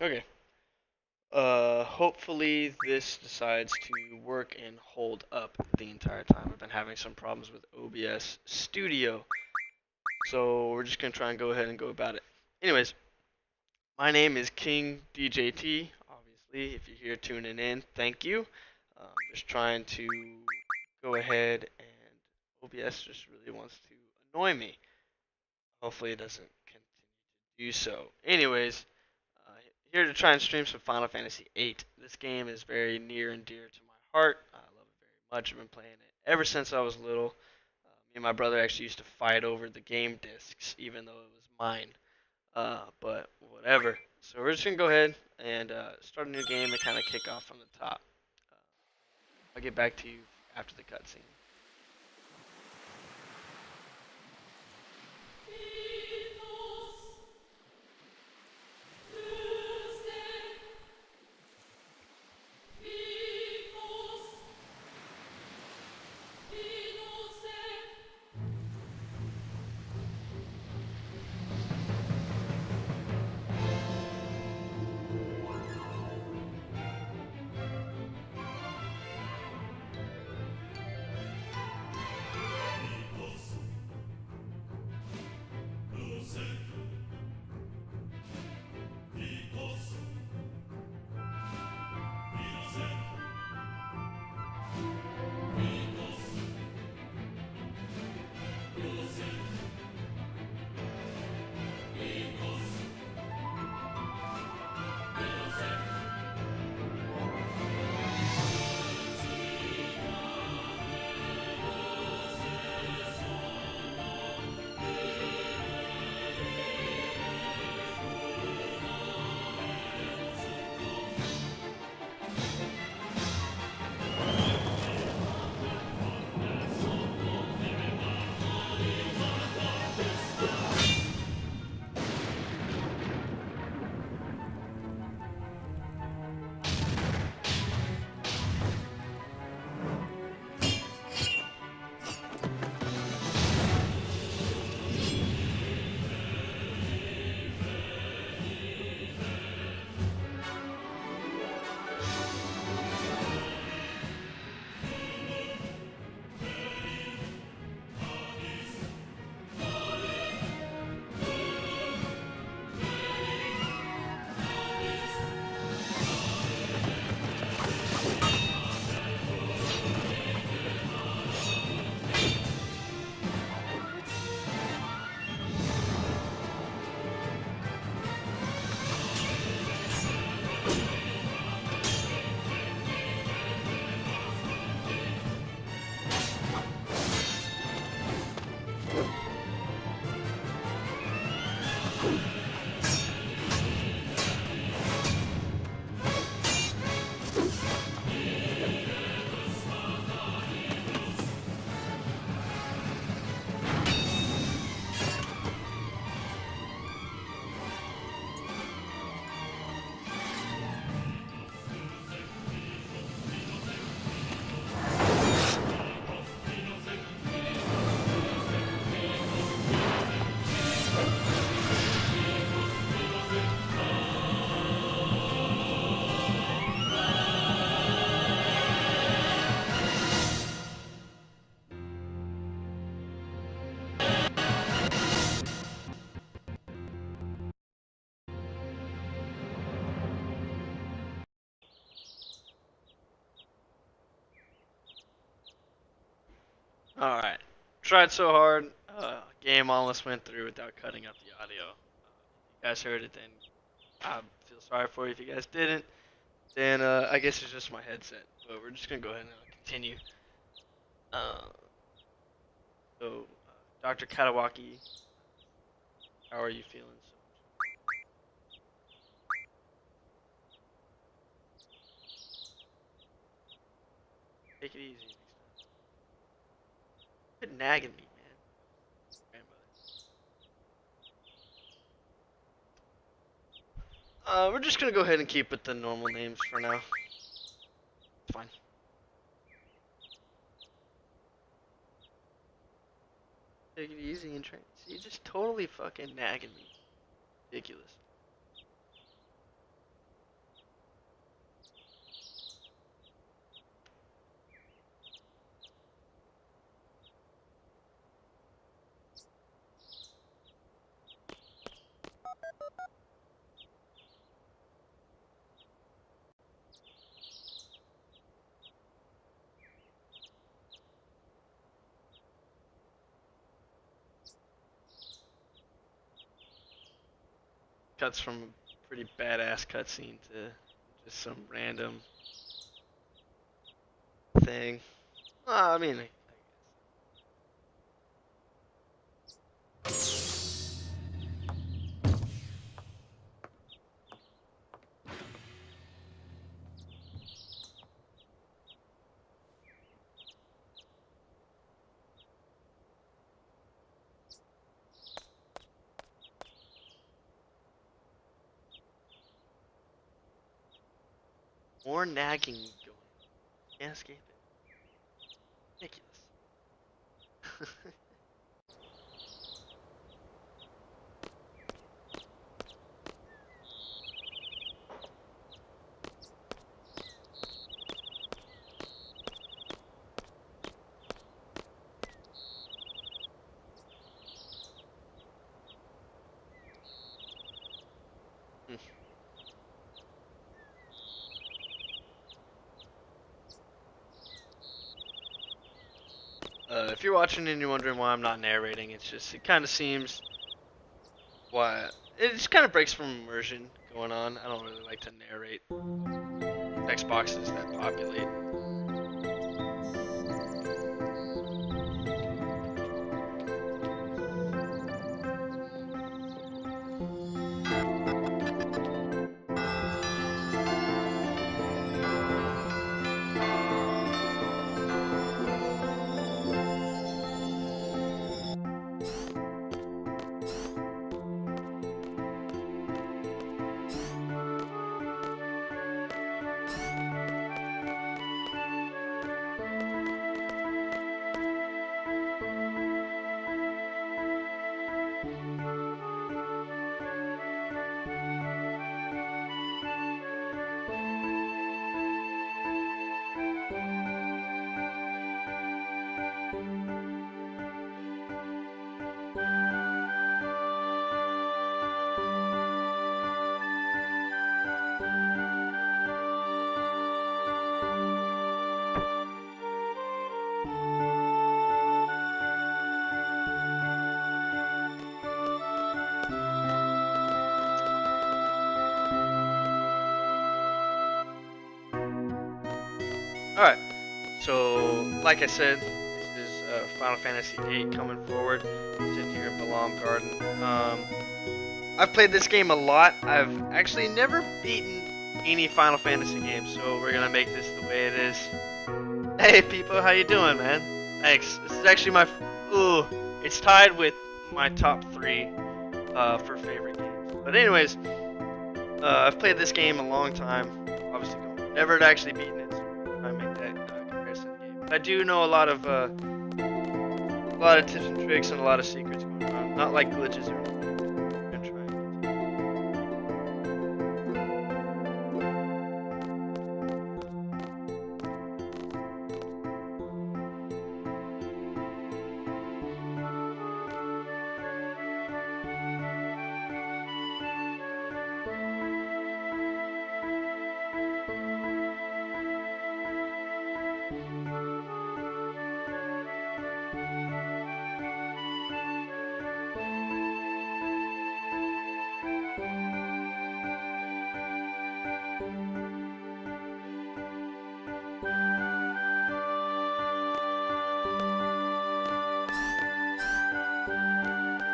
Okay. Hopefully this decides to work and hold up the entire time. I've been having some problems with OBS Studio, so we're just gonna try and go ahead and go about it. Anyways, my name is King DJT. Obviously, if you're here tuning in, thank you. Just trying to go ahead and OBS just really wants to annoy me. Hopefully it doesn't continue to do so. Anyways, uh, here to try and stream some Final Fantasy VIII. This game is very near and dear to my heart. I love it very much. I've been playing it ever since I was little. Me and my brother actually used to fight over the game discs, even though it was mine. But whatever. So we're just gonna go ahead and start a new game and kind of kick off from the top. Uh, I'll get back to you after the cutscene. All right. Tried so hard. Game almost went through without cutting up the audio. If you guys heard it, then I feel sorry for you. If you guys didn't, then I guess it's just my headset. But we're just gonna go ahead and continue. Uh, Dr. Katawaki, how are you feeling? Take it easy next time. Quit nagging me, man. Grandmother. We're just gonna go ahead and keep with the normal names for now. It's fine. Take it easy and train. See, just totally fucking nagging me. Ridiculous. cuts from a pretty badass cutscene to just some random thing. I mean, I more nagging going on. Can't escape it. Ridiculous. If you're watching and you're wondering why I'm not narrating, it's just, it kind of seems why it just kind of breaks from immersion going on. I don't really like to narrate text boxes that populate. Alright, so like I said, this is Final Fantasy VIII coming forward, sitting here in Balam Garden. I've played this game a lot. I've actually never beaten any Final Fantasy game, so we're gonna make this the way it is. Hey people, how you doing, man? Thanks. This is actually my, it's tied with my top 3 for favorite games. But anyways, I've played this game a long time. Obviously, never actually beaten it. I make that comparison game. But I do know a lot of tips and tricks and a lot of secrets going on. Not like glitches or anything. I'm gonna try and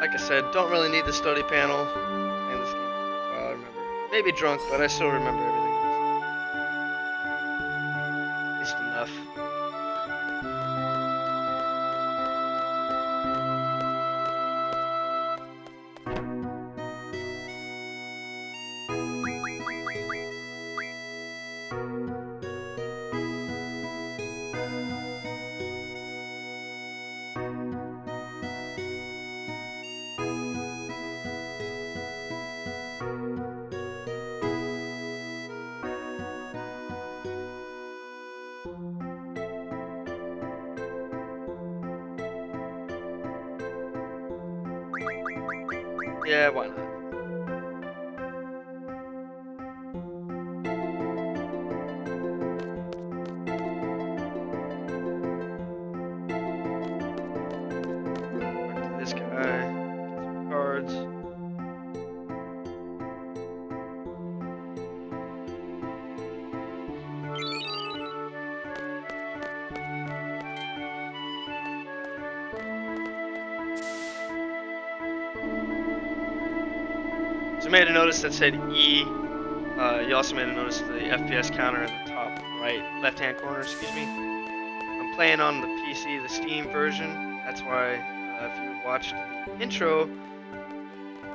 like I said, don't really need the study panel. Playing this game for a while, I remember. Maybe drunk, but I still remember everything. At least enough. Yeah, why not? Back to this guy. Get some cards. So I made a notice that said E. You also made a notice to the FPS counter in the top right, left-hand corner, excuse me. I'm playing on the PC, the Steam version. That's why, if you watched the intro,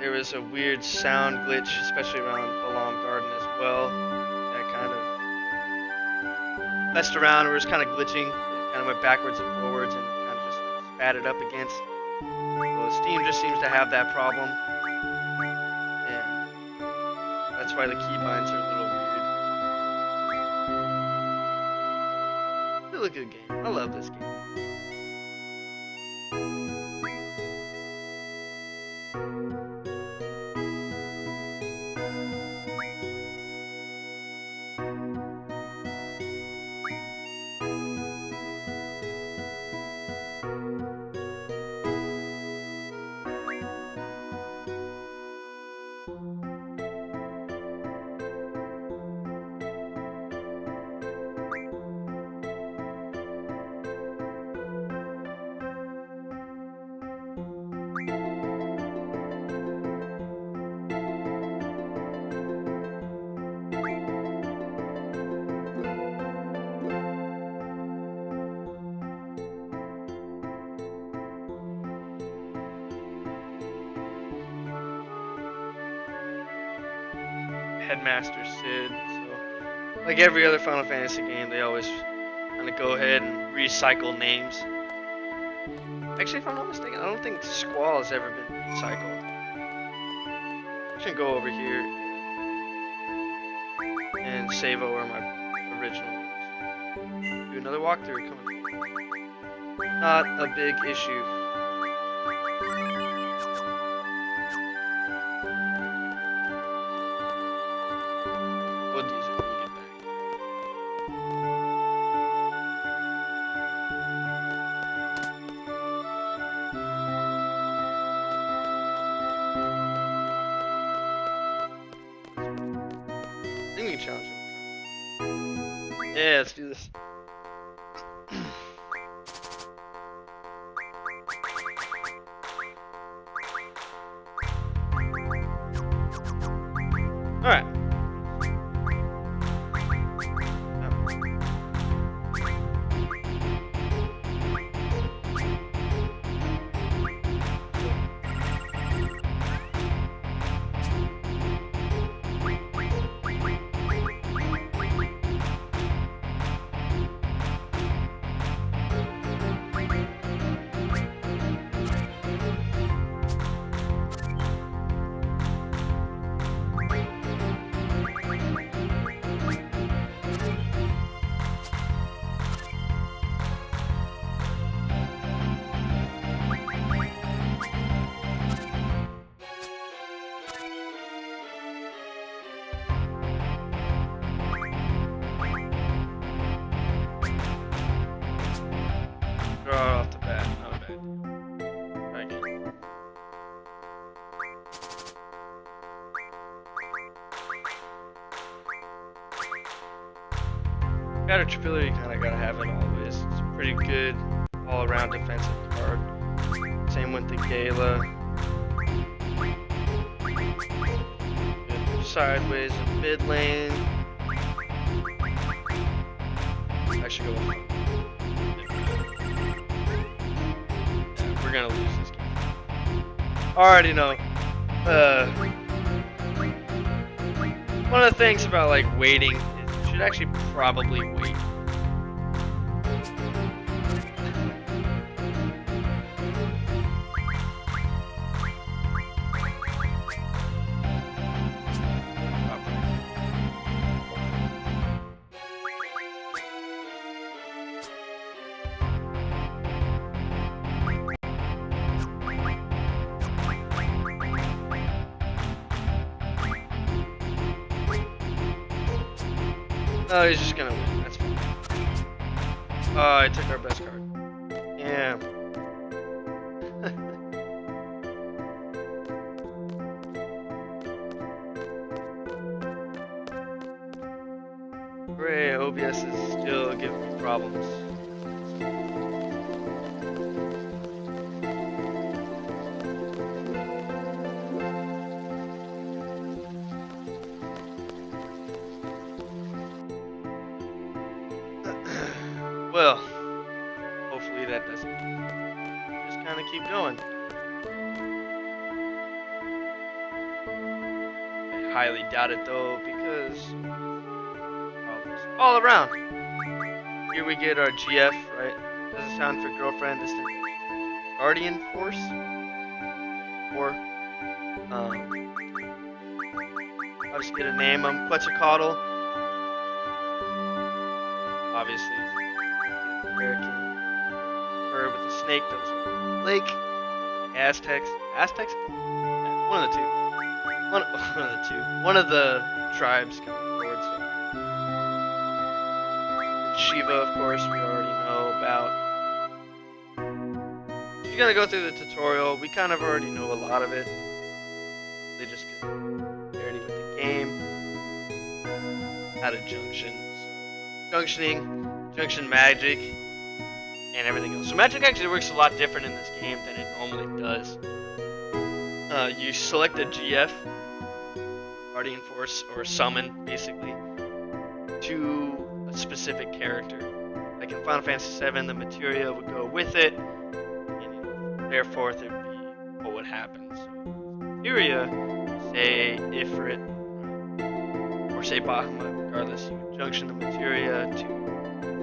there was a weird sound glitch, especially around Balam Garden as well. That kind of messed around. It was kind of glitching. It kind of went backwards and forwards and kind of just like spatted up against. So Steam just seems to have that problem. And that's why the keybinds are a little weird. Still a good game. I love this game. Headmaster Sid. So, like every other Final Fantasy game, they always kind of go ahead and recycle names. Actually, if I'm not mistaken, I don't think Squall has ever been recycled. I'm just gonna go over here and save over my original ones. Do another walkthrough coming. Not a big issue. We'll use it when we get back. I think we can challenge him. Yeah, let's do this. Alright. Draw off the bat, not bad. Try again. Caterpillar, you kind of gotta have it always. It's a pretty good all-around defensive card. Same with the Gala. Good sideways in mid lane. I should go with one. We're gonna lose this game. Already know. One of the things about like waiting is you should actually probably wait. Oh, he's just gonna win. That's fine. Oh, I took our best card. Yeah. Great, OBS is still giving me problems. Well, hopefully that doesn't. Just kind of keep going. I highly doubt it though, because problems all around. Here we get our GF, right? Doesn't sound for girlfriend. This is Guardian Force, or I'll just get a name. Quetzalcoatl. Obviously, American bird with a snake that was on the lake. Aztecs. Yeah, one of the two. One of the two. One of the tribes coming forward. So. Shiva, of course, we already know about. If you're gonna go through the tutorial, we kind of already know a lot of it. They just clarity with the game. How to junction. So, junctioning, junction magic, and everything else. So magic actually works a lot different in this game than it normally does. You select a GF, Guardian Force, or summon, basically, to a specific character. Like in Final Fantasy VII, the materia would go with it, and therefore it would be what would happen. So, materia, say Ifrit, or say Bahamut, regardless, you would junction the materia to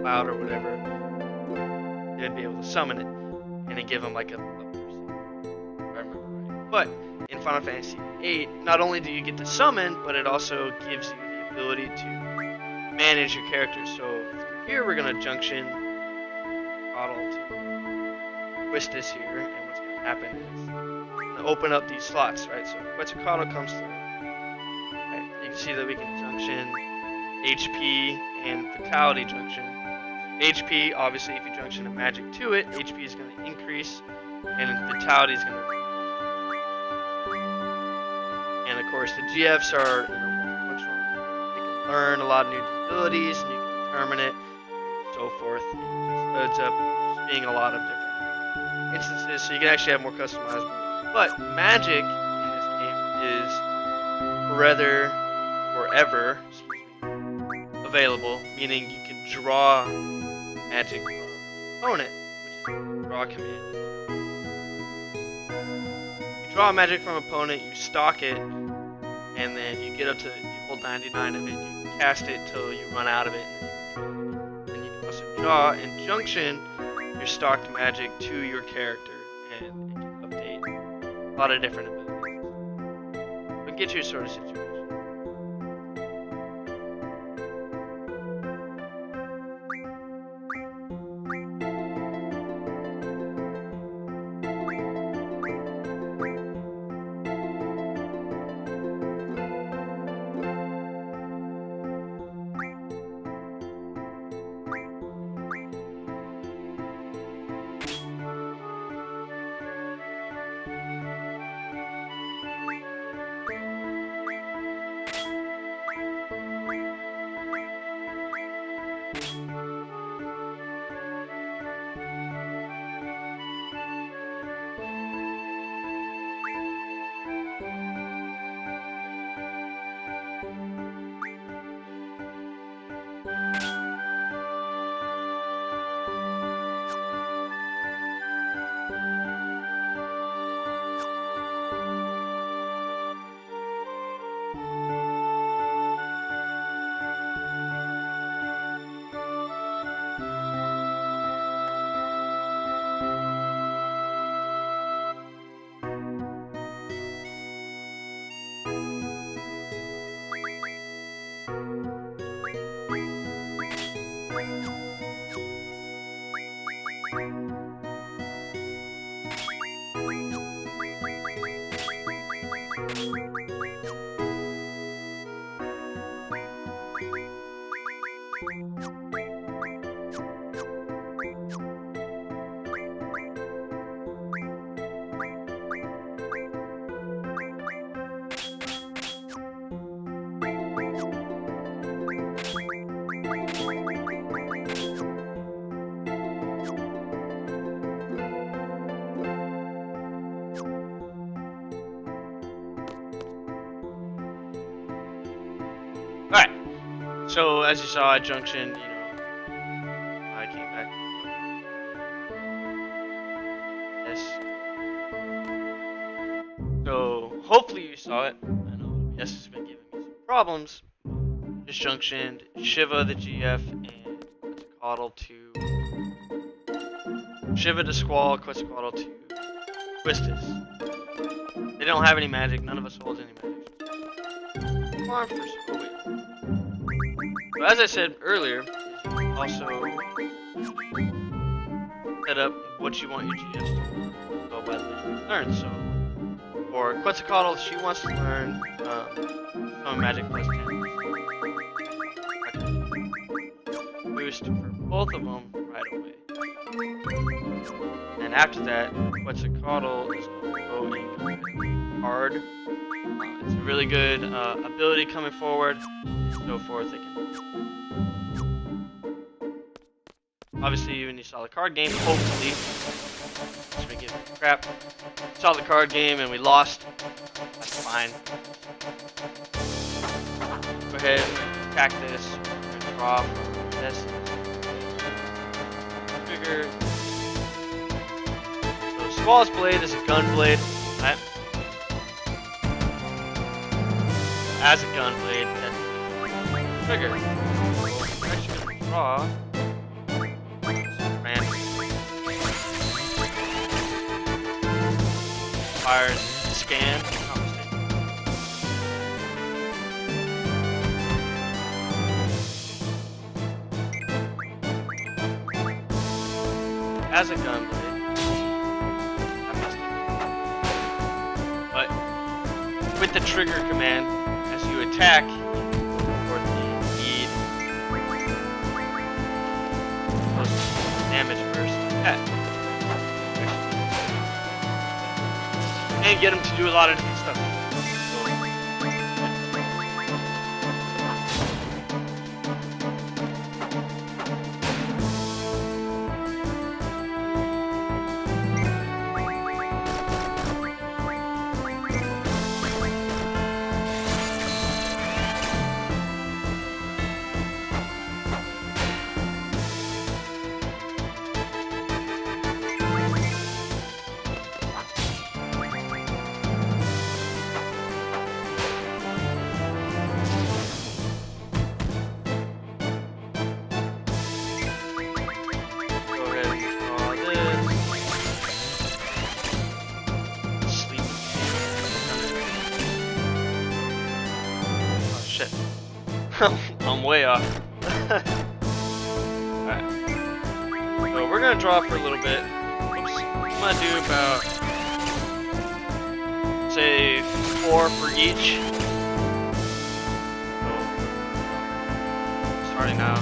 Cloud or whatever, they'd be able to summon it, and then give them like a person, if I remember right. But in Final Fantasy VIII, not only do you get to summon, but it also gives you the ability to manage your character. So here we're gonna junction Bottle to Twistus here, and what's gonna happen is gonna open up these slots, right? So Quetzalcoatl comes through. Right? You can see that we can junction HP and Vitality junction. HP, obviously, if you junction a magic to it, HP is gonna increase, and Vitality is gonna. And of course, the GFs are functional. You can learn a lot of new abilities, and you can determine it, and so forth. It ends up being a lot of different instances, so you can actually have more customizable. But magic in this game is forever available, meaning you can draw magic from the opponent, which is draw command. Draw magic from opponent, you stock it, and then you get up to, you hold 99 of it, you cast it till you run out of it, and then you can also draw and junction your stocked magic to your character, and it can update a lot of different abilities. But get you a sort of situation. Alright, so as you saw at Junction, I came back saw it. I know OBS has been giving me some problems. Disjunctioned Shiva the GF and Quetzalcoatl to Shiva to Squall, Quetzalcoatl to Quistis. They don't have any magic. None of us holds any magic. Come on, first. Oh wait. But as I said earlier, you can also set up what you want your GFs to go by the learn. So for Quetzalcoatl, she wants to learn some magic plus 10. Boost for both of them right away. And after that, Quetzalcoatl is going to go and hard. It's a really good ability coming forward, and so forth. It can obviously, when you saw the card game, hopefully, just been giving crap. Saw the card game and we lost. That's fine. Go ahead and attack this. We're gonna draw from this. Trigger. So Squall's blade is a gun blade, right? As a gun blade, that's trigger. We're actually gonna draw. Fires scan. As a gun blade, but with the trigger command, as you attack, or the need damage first attack. And get him to do a lot of different stuff. I'm way off. Alright. So we're gonna draw for a little bit. Oops. I'm gonna do about, say, 4 for each. So, starting now.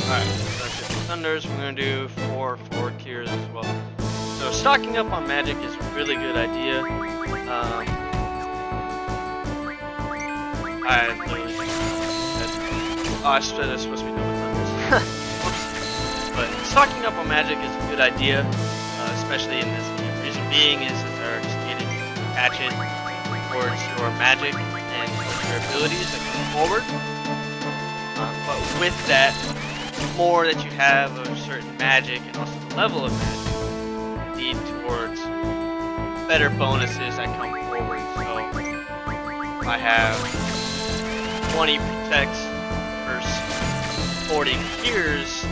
Alright, so that's it. Thunders, we're going to do 4 Kiers as well. So stocking up on magic is a really good idea. I said it's supposed to be done with Thunders. But stocking up on magic is a good idea, especially in this game. The reason being is that they're just getting attached towards your magic and your abilities that come forward. But with that, the more that you have of certain magic and also the level of magic lead towards better bonuses that come forward. So if I have 20 protects versus 40 cures,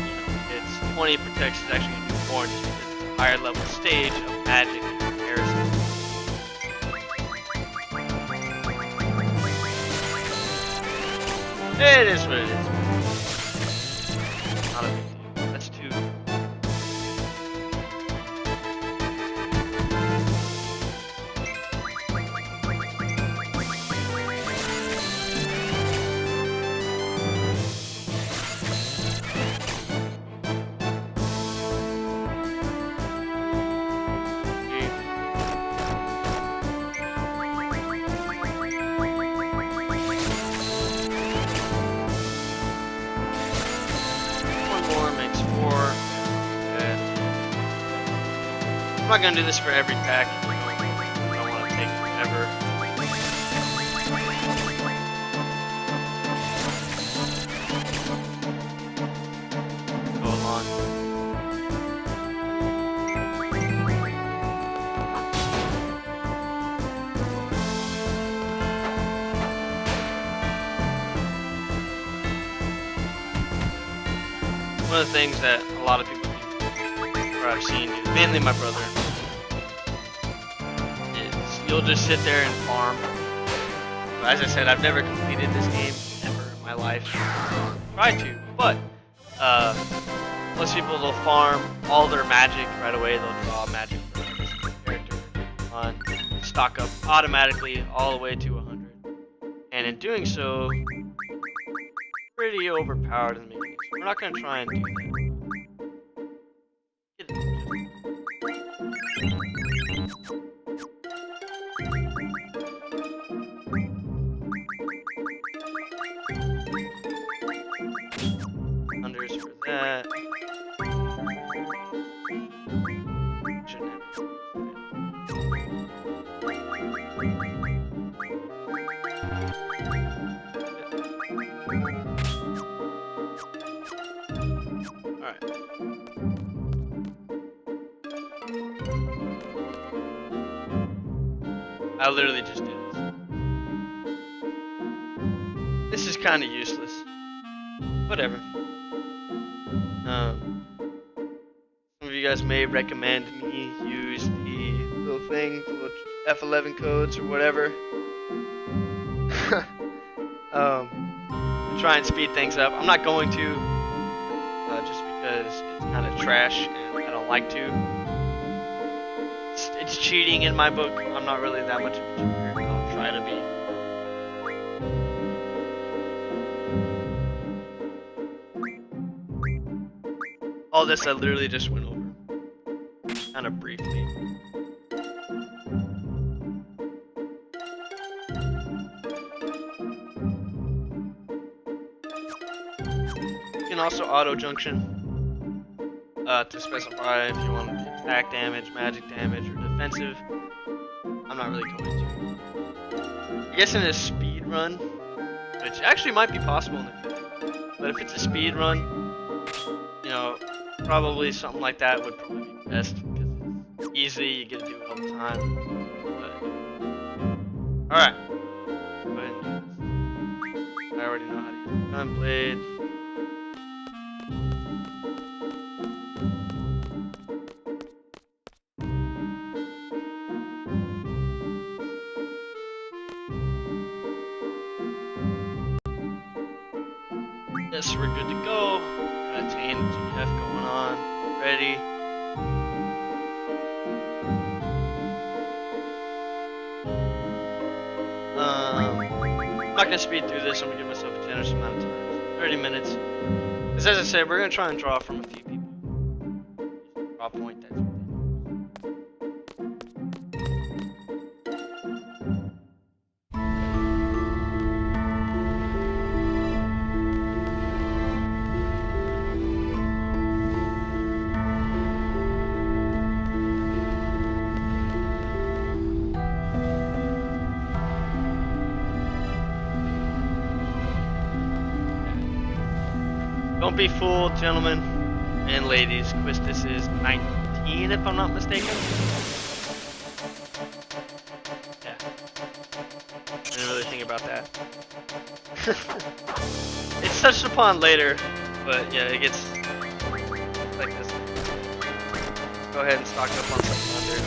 it's 20 protects is actually going to do more just because it's a higher level stage of magic in comparison. It is what it is. Not a big not gonna do this for every pack. I don't want to take forever. Go along. One of the things that a lot of people do, or I've seen do, mainly my brother, is you'll just sit there and farm. As I said, I've never completed this game ever in my life. Tried to, but most people, they'll farm all their magic right away. They'll draw magic for every single character on, stock up automatically all the way to 100, and in doing so, pretty overpowered in the beginning. So we're not going to try and do that. Unders for that. Shouldn't have. Alright. I literally just did this. This is kind of useless. Whatever. Some of you guys may recommend me use the little thing, the little F11 codes or whatever. Try and speed things up. I'm not going to, just because it's kind of trash and I don't like to. It's cheating in my book. I'm not really that much of a cheater. I'll try to be. All this I literally just went over, kind of briefly. You can also auto junction to specify if you want to be attack damage, magic damage, or defensive. I'm not really going to. I guess in a speed run, which actually might be possible in the future, but if it's a speed run, you know, probably something like that would probably be best because it's easy, you get to do it all the time. But alright. Go ahead and do this. I already know how to use Gunblade. Yes, we're good to go. Attain GF going on. Ready. I'm not gonna speed through this. I'm gonna give myself a generous amount of time. 30 minutes. Because as I said, we're gonna try and draw from a few people. Draw point, that's it. Don't be fooled, gentlemen and ladies. Quistis is 19, if I'm not mistaken. Yeah. I didn't really think about that. It's touched upon later, but yeah, it gets like this. Go ahead and stock up on some thunder.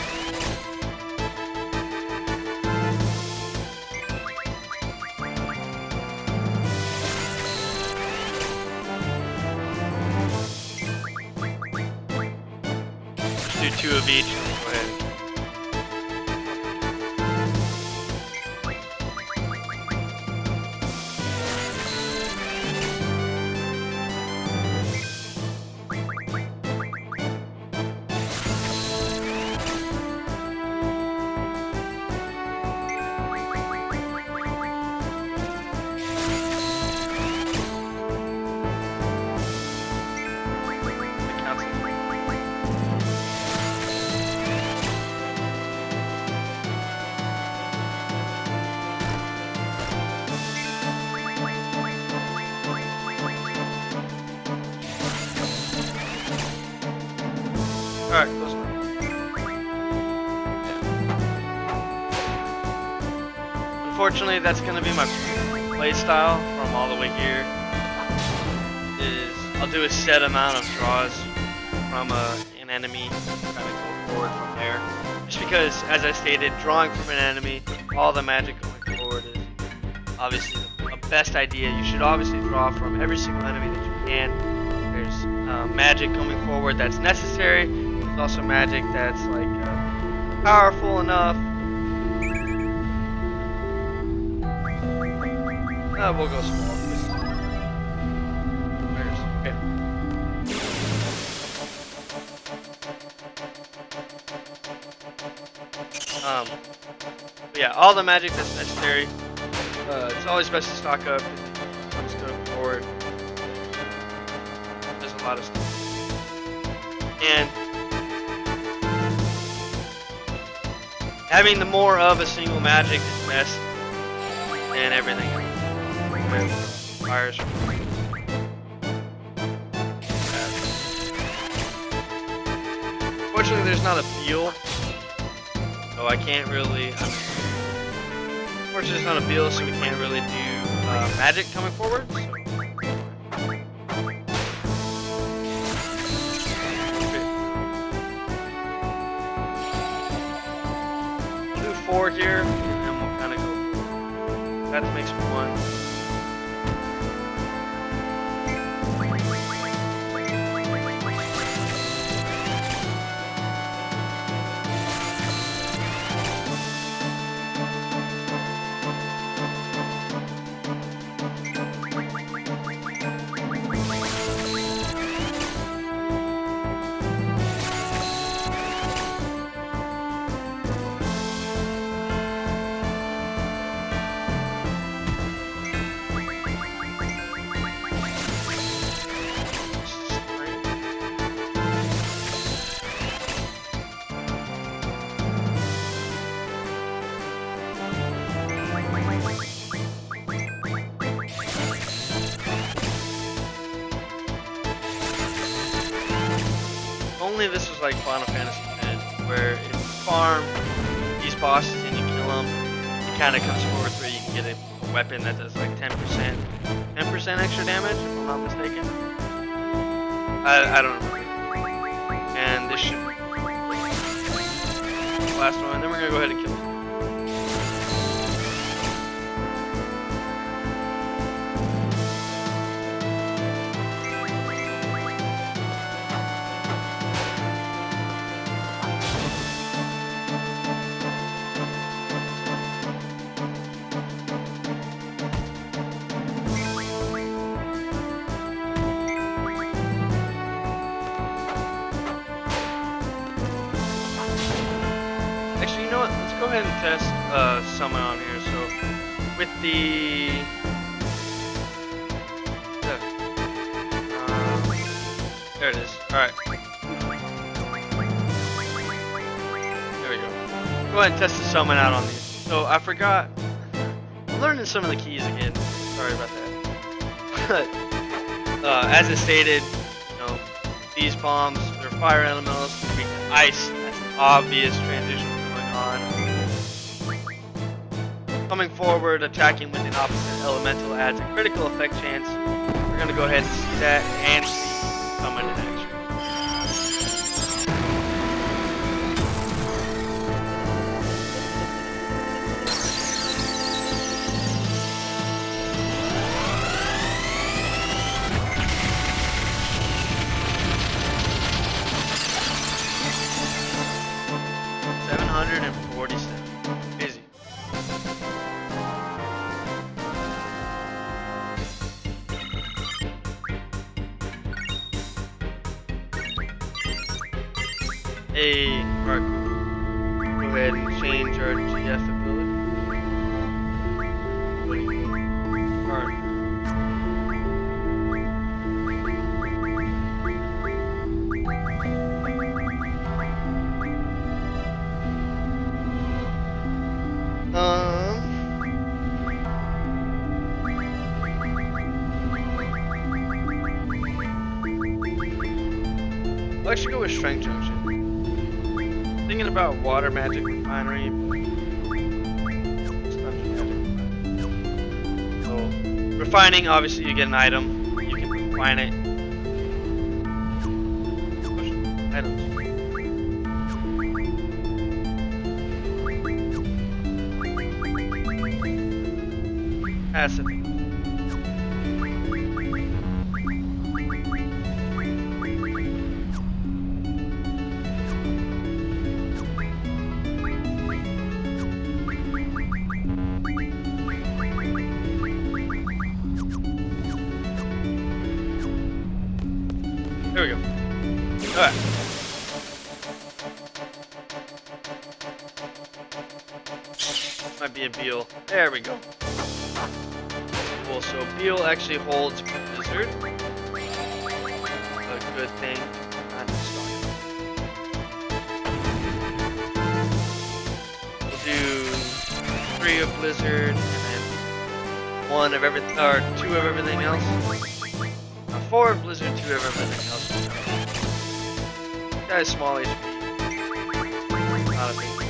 Do 2 of each. Go ahead. Alright, close enough. Yeah. Unfortunately, that's going to be my play style from all the way here. I'll do a set amount of draws from an enemy, kind of go forward from there. Just because, as I stated, drawing from an enemy, all the magic going forward is obviously the best idea. You should obviously draw from every single enemy that you can. There's magic coming forward that's necessary. There's also magic that's like powerful enough. We'll go small. Okay. But yeah, all the magic that's necessary. It's always best to stock up because going forward. There's a lot of stuff. And having the more of a single magic is best than everything else. Fires. Fortunately, there's not a beal, so I can't really. Fortunately, there's not a beal, so we can't really do magic coming forward. So. Okay. Move forward here, and then we'll kind of go. That makes one. Only this was like Final Fantasy X, where if you farm these bosses and you kill them, it kind of comes forward where you can get a weapon that does like 10% extra damage, if I'm not mistaken. I don't remember. And this should be the last one, and then we're gonna go ahead and kill him. Actually, you know what? Let's go ahead and test summon on here. So, with the there it is. All right. There we go. Go ahead and test the summon out on these. So I forgot. I'm learning some of the keys again. Sorry about that. But as I stated, you know, these bombs, they're fire elementals. They make ice. That's an obvious transition going on. Coming forward, attacking with an opposite elemental adds a critical effect chance. We're gonna go ahead and see that and see summon in action. 747. Busy. Hey, alright, cool. Go ahead and change our GF ability. Alright. I'll actually go with Strength Junction. thinking about water magic refinery. So refining, obviously you get an item, you can refine it. Push items. Passive. There we go. Alright. Might be a Beal. There we go. Cool, so Beal actually holds Blizzard. A good thing. We'll do 3 of Blizzard and then 1 of everything, or 2 of everything else. 4 of Blizzard, 2 of everything else. This guy's small HP. Not a big deal.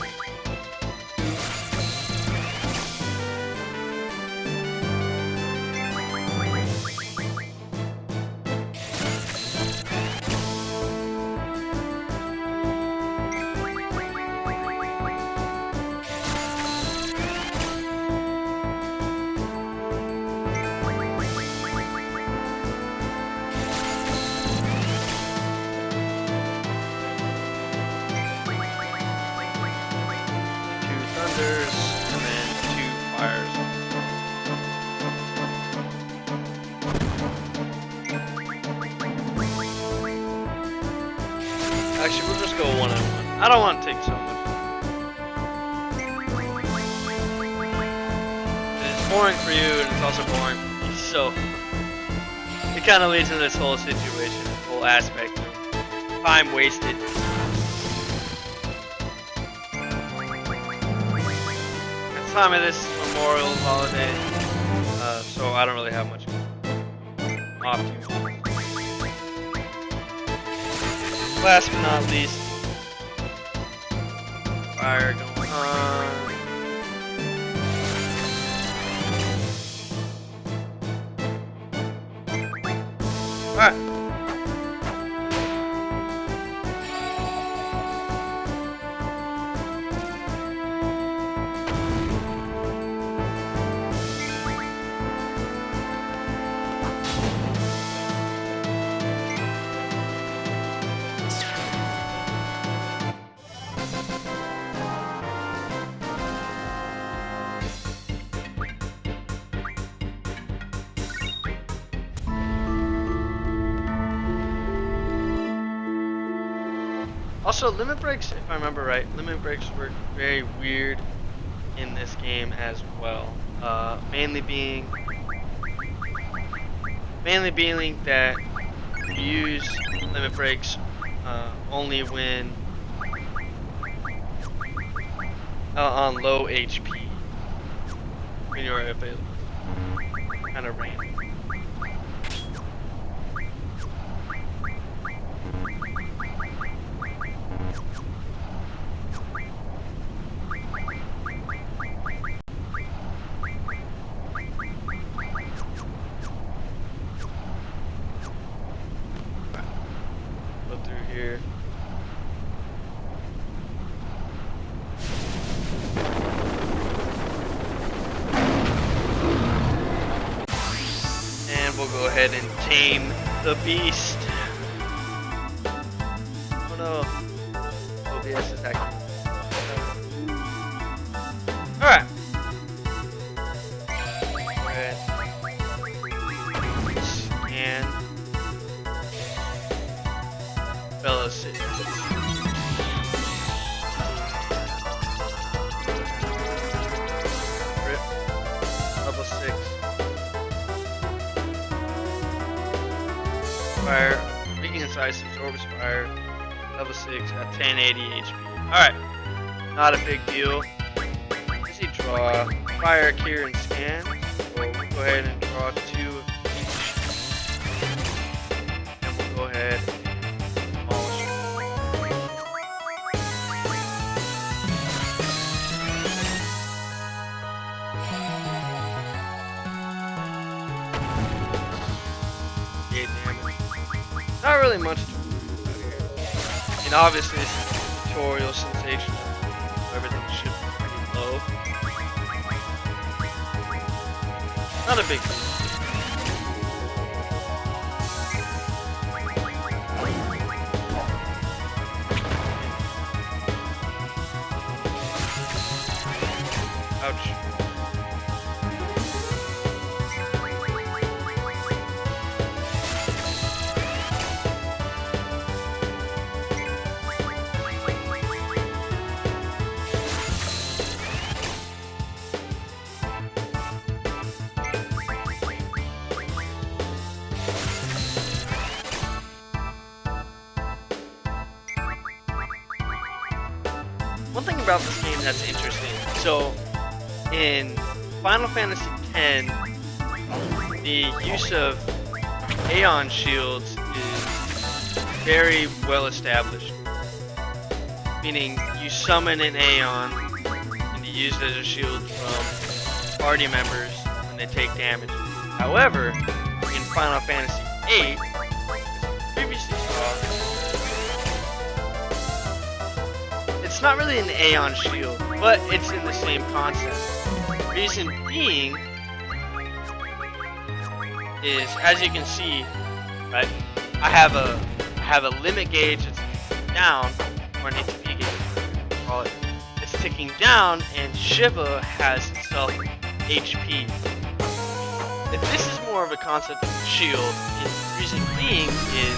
And then 2 fires. Actually, we'll just go 1 and 1. I don't want to take so much. It's boring for you, and it's also boring for me, so it kind of leads to this whole situation, this whole aspect of time wasted. Time of this Memorial holiday, so I don't really have much options. Last but not least, fire going on. Alright. Also, limit breaks, if I remember right, limit breaks were very weird in this game as well. Mainly being that you use limit breaks only when on low HP when you're available. Kind of random. Here. And we'll go ahead and tame the beast. Oh no. OBS is acting. Alright. And Velocity. Rip. Level 6. Fire. Weakening size absorbs fire. Level 6 at 1080 HP. Alright. Not a big deal. Easy draw. Fire, cure, and scan. So we'll go ahead and draw 2 of each. And we'll go ahead and demolish it. really much to do out here. I mean, obviously this is a tutorial sensation, so everything should be pretty low. Not a big deal. Ouch. One thing about this game that's interesting, so in Final Fantasy X, the use of Aeon shields is very well established. Meaning, you summon an Aeon and you use it as a shield from party members when they take damage. However, in Final Fantasy VIII, as previously saw, it's not really an Aeon shield, but it's in the same concept. Reason being is, as you can see, right, I have a limit gauge that's down, or an HP gauge, call it. It's ticking down, and Shiva has itself HP. If this is more of a concept of a shield, and the reason being is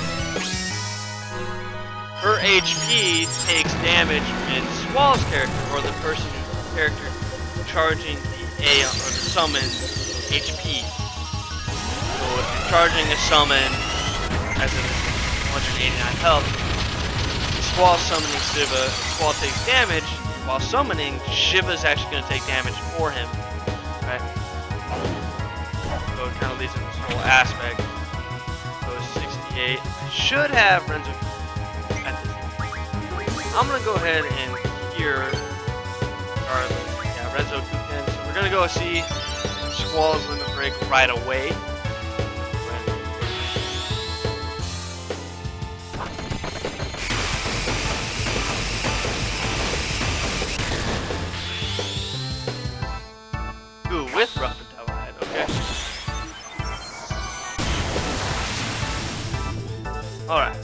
her HP takes damage when Squall's character, or the character charging the Aeon, or the summon HP. So if you're charging a summon as in 189 health, Squall summoning Shiva, Squall takes damage, while summoning, Shiva's actually going to take damage for him. Right? So it kind of leads in this whole aspect. So 68. I should have Renzo at this point. I'm going to go ahead and hear Renzo Kuken. So we're going to go see Squall's limit break right away. Ooh, with Rough and Tough Hide, okay. Alright.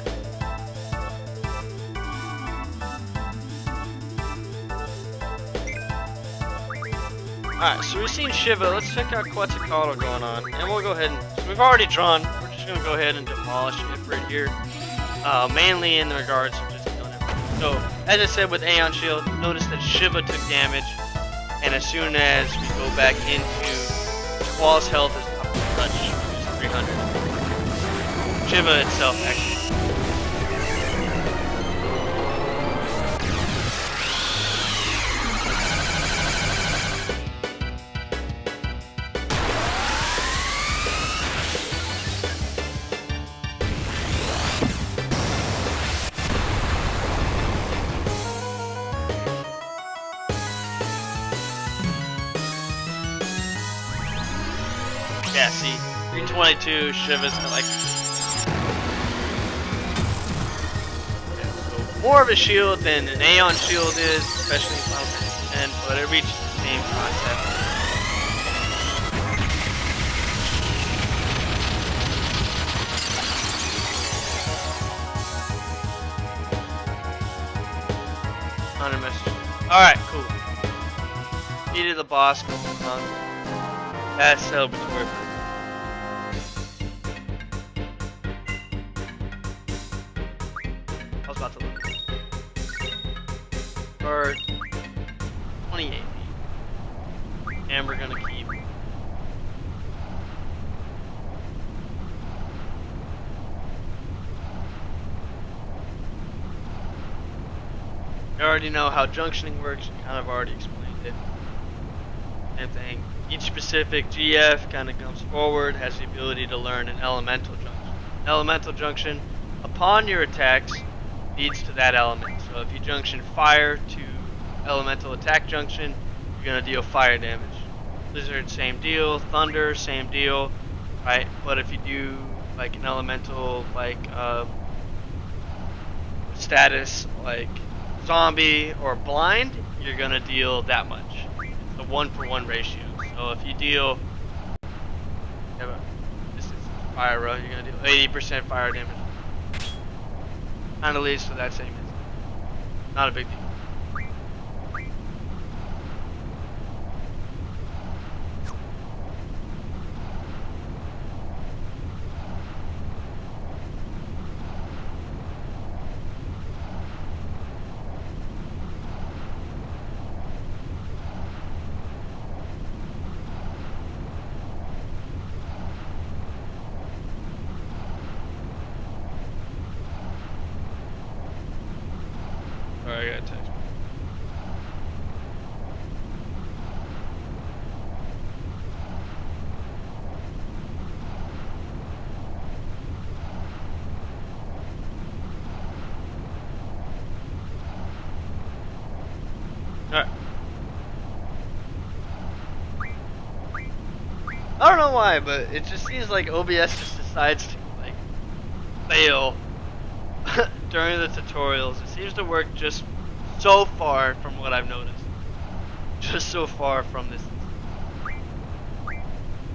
Alright, so we've seen Shiva. Let's check out Quetzalcoatl going on. And we'll go ahead and... So we've already drawn. We're just going to go ahead and demolish it right here. Mainly in regards to just killing everything. So, as I said with Aeon Shield, notice that Shiva took damage. And as soon as we go back into... Squall's health is up to touch, which is 300. Shiva itself actually... Yeah, see, 322, Shiva's like... Yeah, so more of a shield than an Aeon shield is, especially in Final Fantasy X, but it reaches the same concept. Alright, cool. Defeated the boss, that's celebratory. I was about to look. Or 28 feet. And we're gonna keep. You already know how junctioning works, you kind of already explained it. Same thing. Each specific GF kind of comes forward, has the ability to learn an elemental junction. Elemental junction, upon your attacks, leads to that element. So if you junction fire to elemental attack junction, you're going to deal fire damage. Blizzard, same deal. Thunder, same deal. Right? But if you do like an elemental, like status like zombie or blind, you're gonna deal that much. It's a 1-for-1 ratio. So if you deal, this is fire row, you're gonna deal 80% fire damage. Kind of leads to that same instance. Not a big deal. Alright, I got a text. Alright. I don't know why, but it just seems like OBS just decides to like fail during the tutorials. It seems to work just so far from what I've noticed. Just so far from this.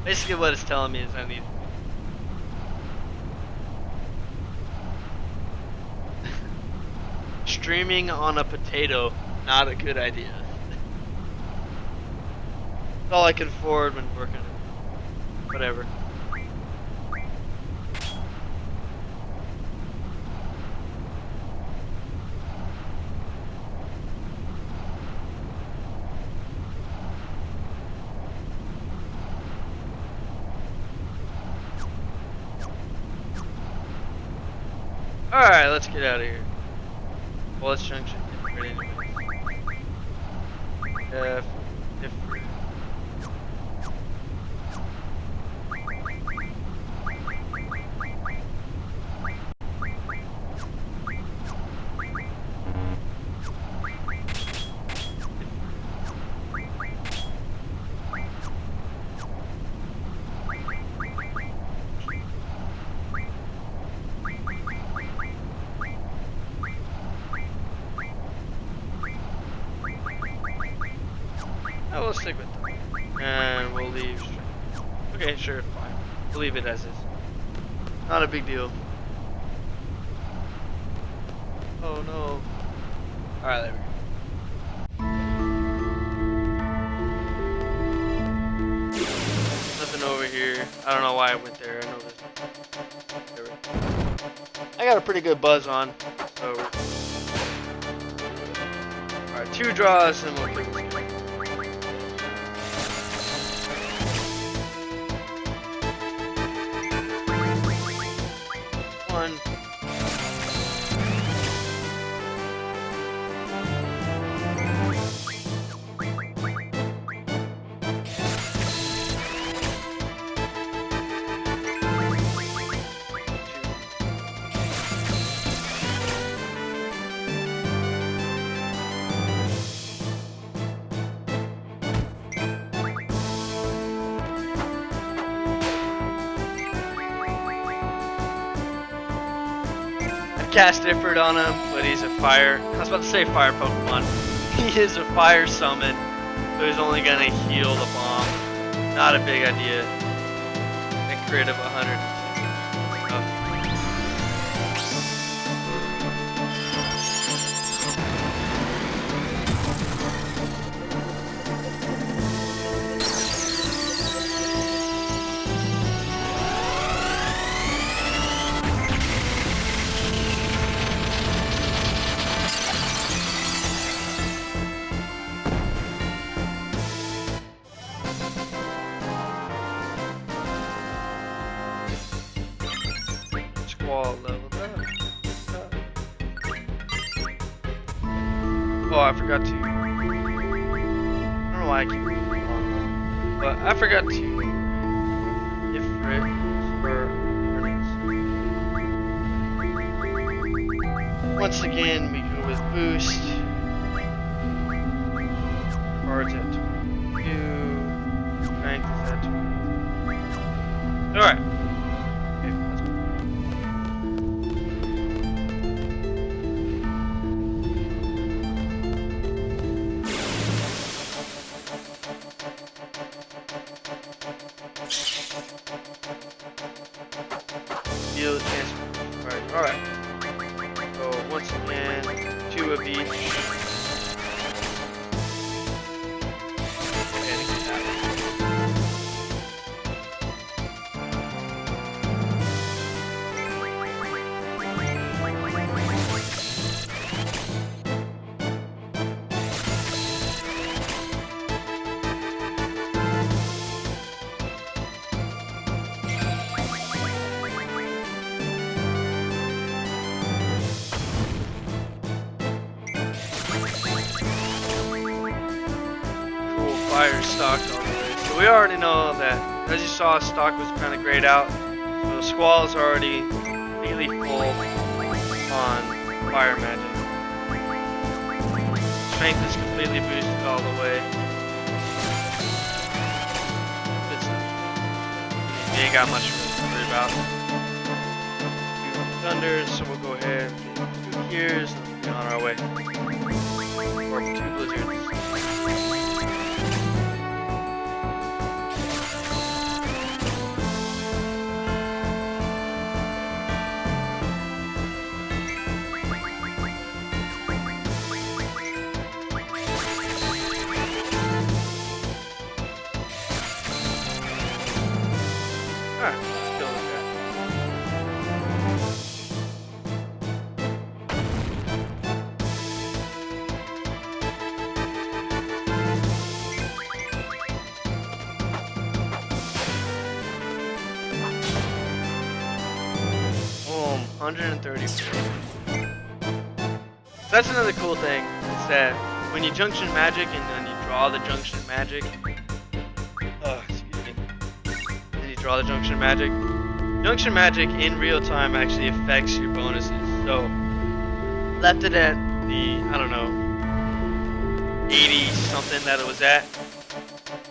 Basically what it's telling me is I need streaming on a potato, not a good idea. That's all I can afford when working. Whatever. Alright, let's get out of here. Well, let's junction different anyways. Different. We'll stick with them. And we'll leave. Okay, sure, fine. We'll leave it as is. Not a big deal. Oh no. Alright, there we go. Nothing over here. I don't know why I went there. I know this. I got a pretty good buzz on. So. Alright, 2 draws and we'll kick this game. Cast effort on him, but he's a fire. I was about to say fire Pokemon. He is a fire summon, so he's only gonna heal the bomb. Not a big idea. A crit of 100. Oh, I forgot to. I don't know why I keep on, but I forgot to different for earnings. Once again, we go with boost. Cards at 22. Strength is at 20. Alright. Okay, let's go. beach. And get that. Fire stocked all the way. So we already know that, as you saw, stock was kind of grayed out. So the squall is already completely full on fire magic. Strength is completely boosted all the way. We ain't got much to worry about. Two thunders, so we'll go ahead and get 2 gears and we'll be on our way. Or 2 blizzards. Alright, let's go with that. Boom, 130. That's another cool thing, is that when you junction magic and then you draw the junction magic, draw the junction magic. Junction magic in real time actually affects your bonuses. So left it at the, I don't know, 80 something that it was at.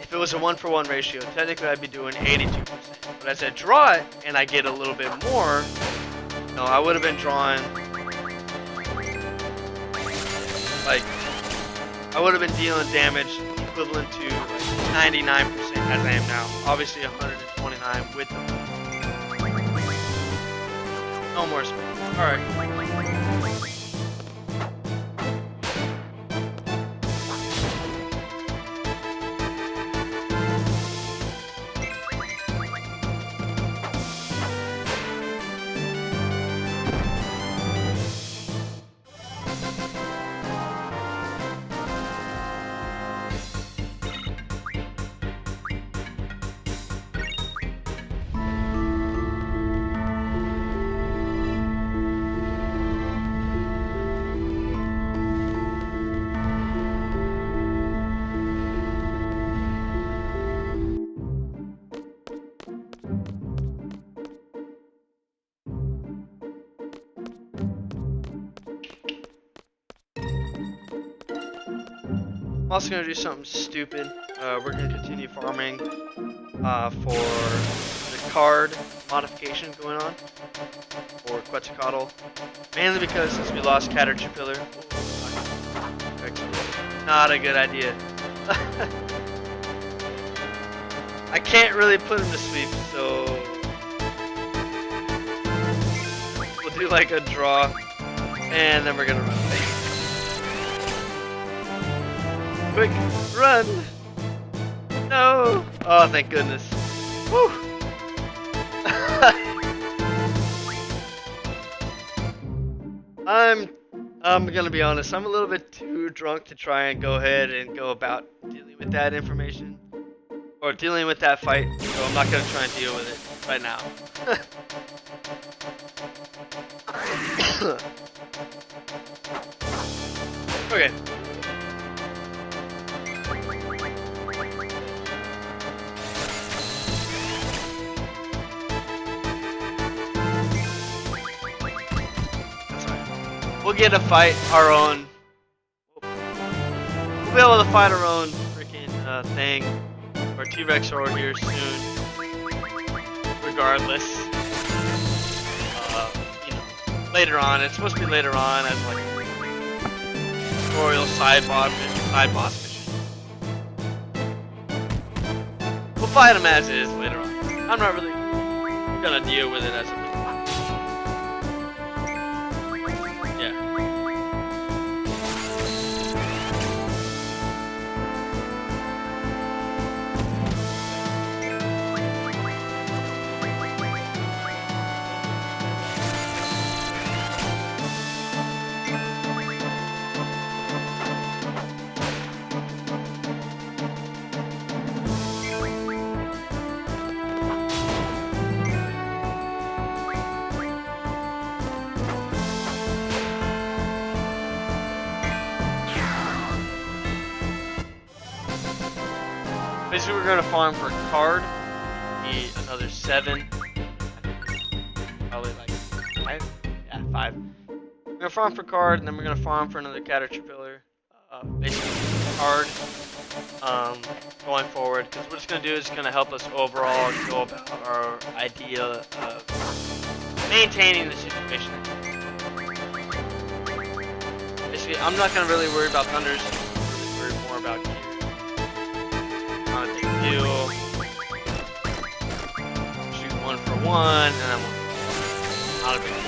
If it was a 1-for-1 ratio, technically I'd be doing 82%. But as I draw it and I get a little bit more, no, I would have been drawing like, I would have been dealing damage equivalent to like 99% as I am now. Obviously 129 with them. No more space. Alright. I'm also going to do something stupid. We're going to continue farming for the card modification going on for Quetzalcoatl. Mainly because since we lost Caterpillar, not a good idea. I can't really put him to sleep, so we'll do like a draw, and then we're going to run. Quick, run! No! Oh, thank goodness. Woo! I'm gonna be honest, I'm a little bit too drunk to try and go ahead and go about dealing with that information. Or dealing with that fight, so I'm not gonna try and deal with it right now. Okay. We'll get to fight our own. We'll be able to fight our own freaking thing. Our T-Rex are here soon. Regardless. You know, later on. It's supposed to be later on as like a tutorial side boss mission. We'll fight them as is later on. I'm not really gonna deal with it as a Basically, we're gonna farm for card. Need another 7. Probably like 5. Yeah, 5. We're gonna farm for card, and then we're gonna farm for another caterpillar. Basically, card. Going forward, because what it's gonna do is gonna help us overall go about our idea of maintaining the situation. Basically, I'm not gonna really worry about thunders. I'm really worried more about gear. Not a big deal. Shoot 1 for 1, and I'm not a big deal.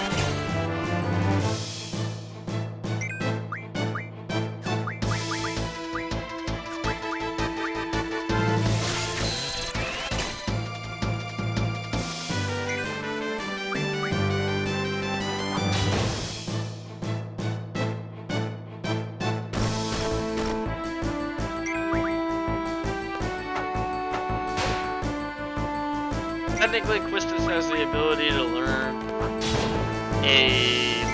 Technically, Quistis has the ability to learn a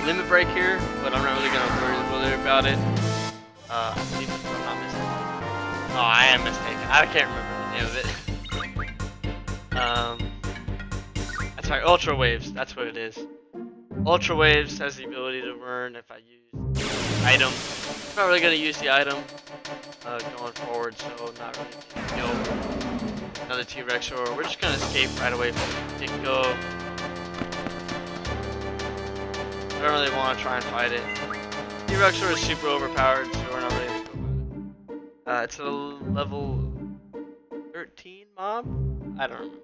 limit break here, but I'm not really going to worry about it. I believe if I'm not mistaken. Oh, I am mistaken. I can't remember the name of it. That's right, Ultra Waves. That's what it is. Ultra Waves has the ability to learn if I use item. I'm not really going to use the item going forward, so not really going another T-Rex, or we're just gonna escape right away from the get-go. I don't really want to try and fight it. T-Rex is super overpowered, so we're not really gonna go about it. It's a level 13 mob? I don't remember.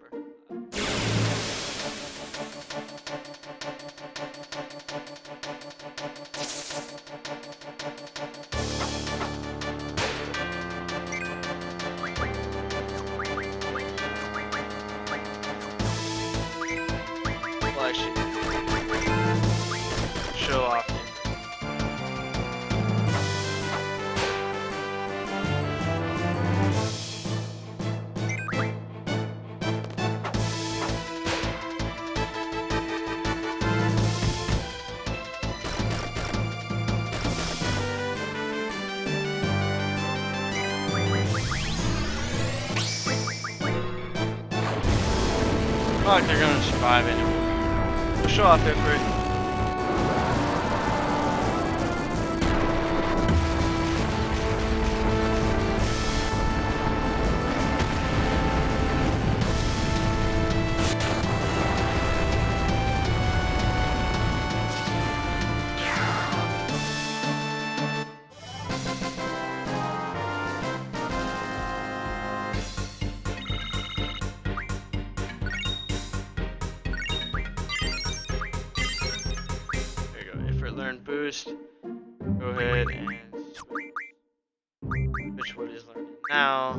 Show off. Not like they're gonna survive anyway. We'll show off there first. Boost. Go ahead and switch what is learning now.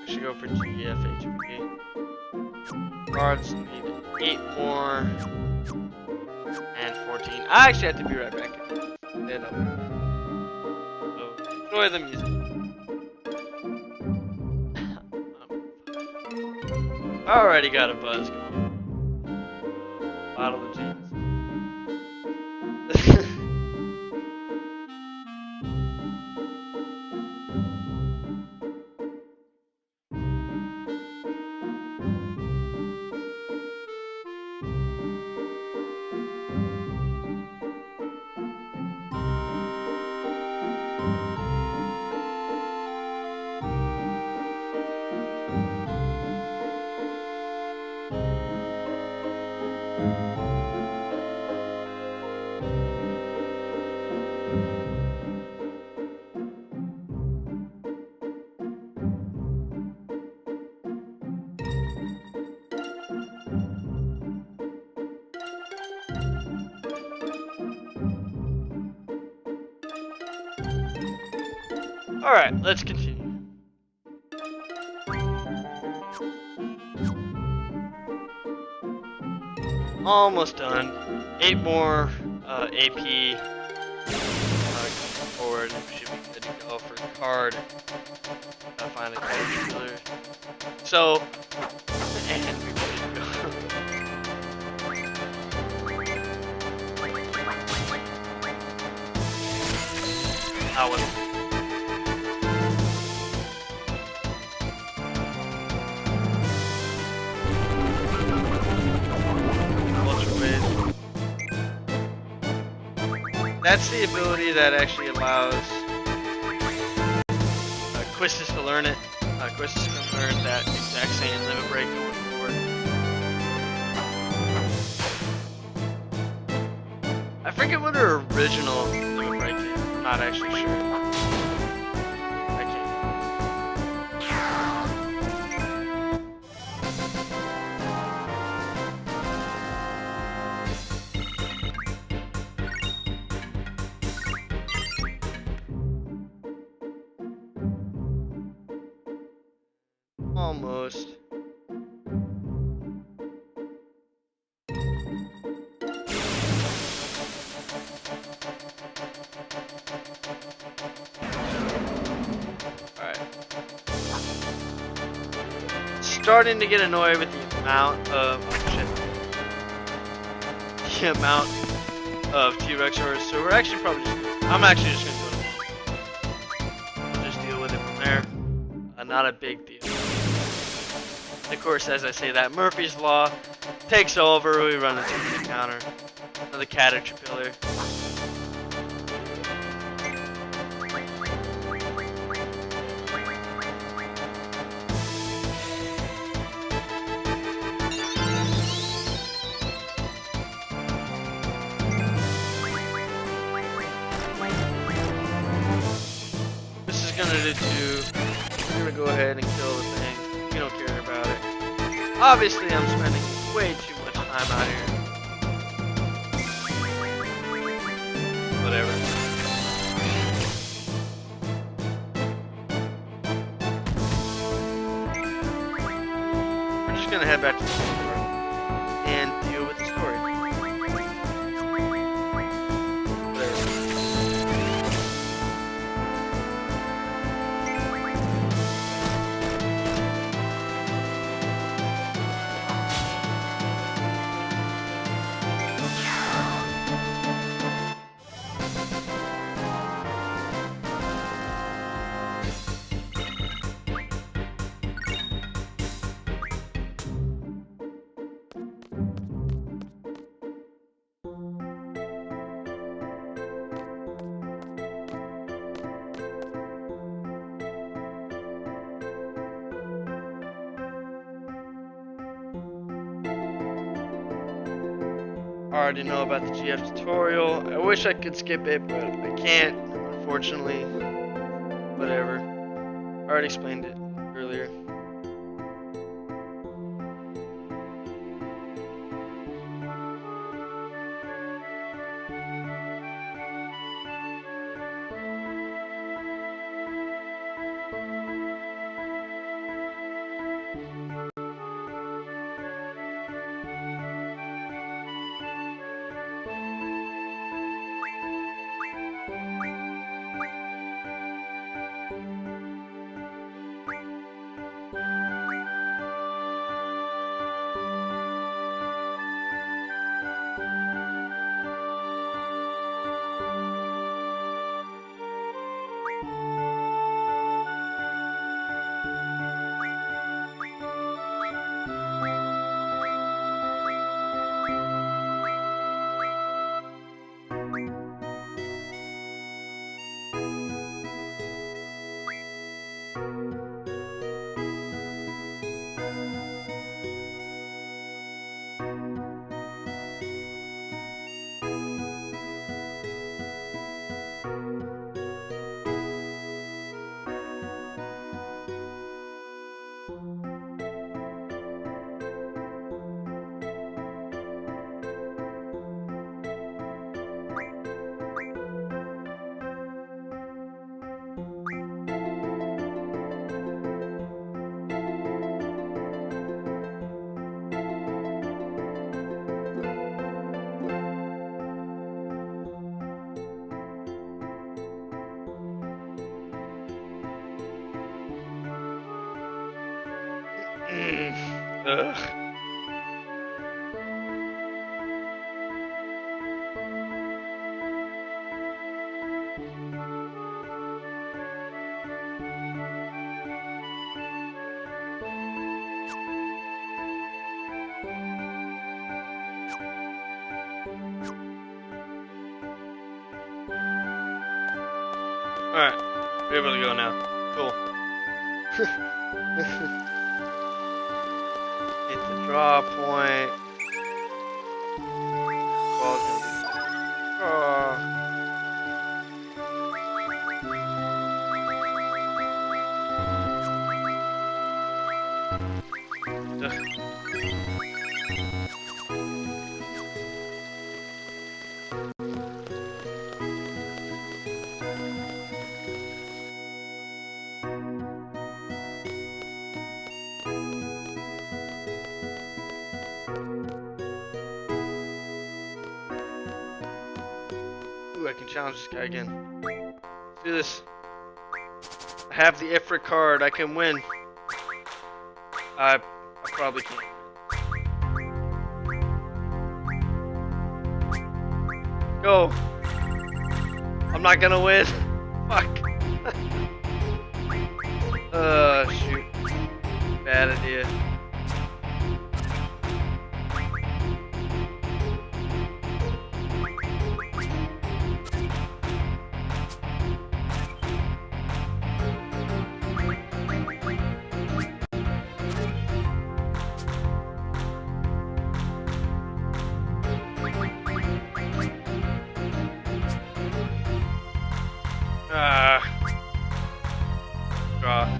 We should go for FF8. Guards need 8 more. And 14. I actually have to be right back. So enjoy the music. Already got a buzz going. Bottle of James. Alright, let's continue. Almost done. 8 more AP. forward and we should be good to go for the card. Gotta find a caterpillar. So, and we're good to go. I was. That's the ability that actually allows Quistis to learn it. Quistis can learn that exact same limit break going forward. I forget what her original limit break is. I'm not actually sure. I can't. Almost. Alright. Starting to get annoyed with the amount of the amount of T-Rex orders, so we're actually probably I'm actually just gonna go to we'll just deal with it from there. Not a big deal. Of course, as I say that, Murphy's Law takes over. We run into the counter. Another caterpillar. This is gonna do two. We're gonna go ahead and kill the thing. We don't care about it. Obviously, I'm spending way too much time out here. Whatever. We're just gonna head back to the store and deal with the story. I already know about the GF tutorial. I wish I could skip it, but I can't, unfortunately. Whatever. I already explained it earlier. Ugh. Alright, we're able to go now. Cool. Hit the draw point. Ball's gonna be draw. Ooh, I can challenge this guy again. Let's do this. I have the Ifrit card. I can win. I probably can't. Go. I'm not gonna win. Fuck. Shoot. Bad idea.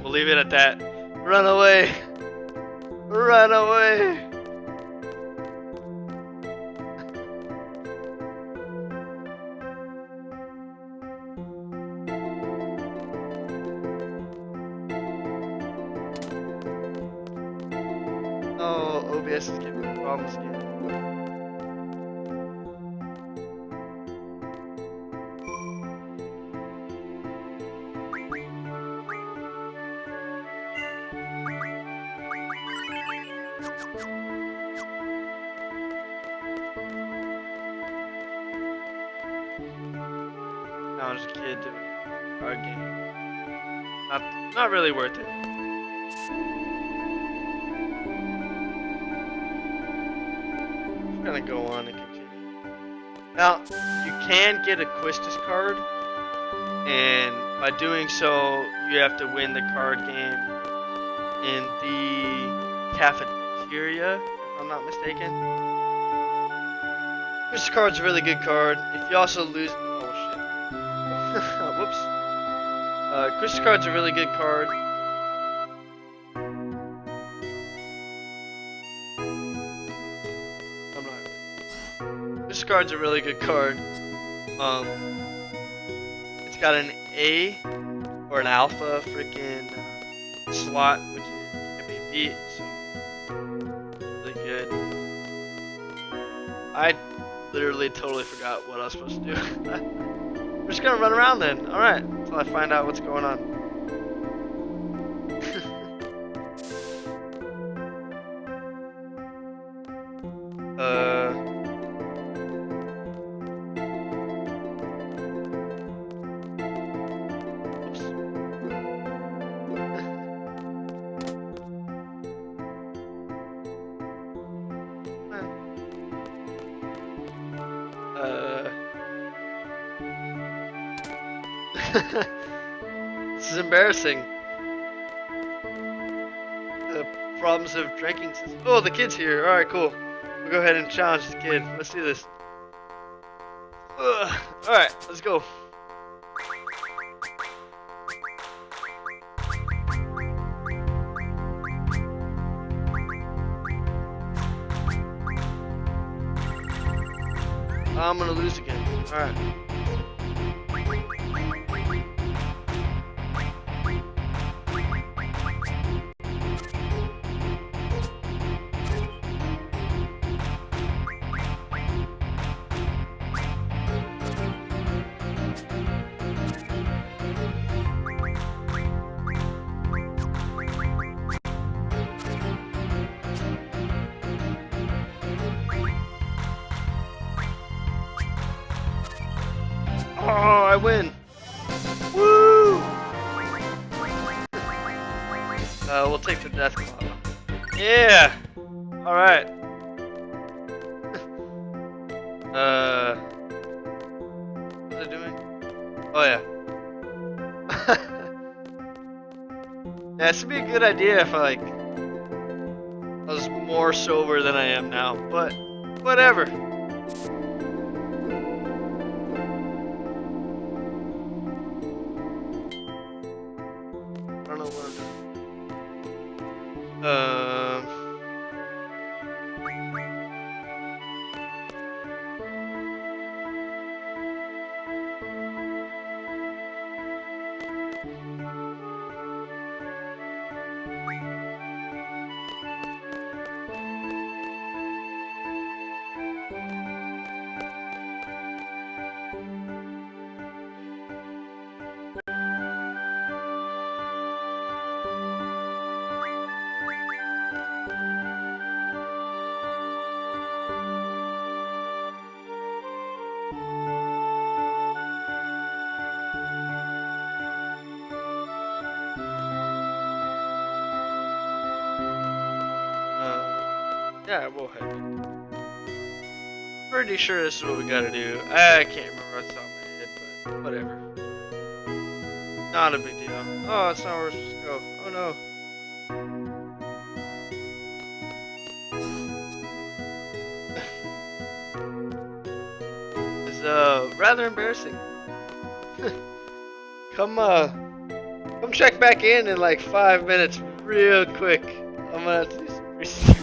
We'll leave it at that. Run away! Run away! Oh, OBS is giving me problems again. I was a kid doing a card game. Not really worth it. Just gonna go on and continue. Now, you can get a Quistis card, and by doing so, you have to win the card game in the cafeteria, if I'm not mistaken. Quistis card's a really good card. If you also lose... Whoops. Quistis card's a really good card. Quistis card's a really good card. It's got an A or an alpha freaking slot, which can be beat, so really good. I literally totally forgot what I was supposed to do. We're just gonna run around then. Alright, until I find out what's going on. This is embarrassing. The problems of drinking system. Oh, the kid's here. Alright, cool. We'll go ahead and challenge the kid. Let's do this. Alright, let's go. I'm gonna lose again. Alright. I win. Woo! We'll take the death claw. Yeah. All right. What's it doing? Oh yeah. Yeah, this would be a good idea if I was more sober than I am now, but whatever. I don't know what I'm doing. Yeah, we'll head. Pretty sure this is what we gotta do. I can't remember off the top of my head, but whatever. Not a big deal. Oh, that's not where we're supposed to go. Oh no. It's rather embarrassing. Come check back in like 5 minutes, real quick. I'm gonna have to do some research.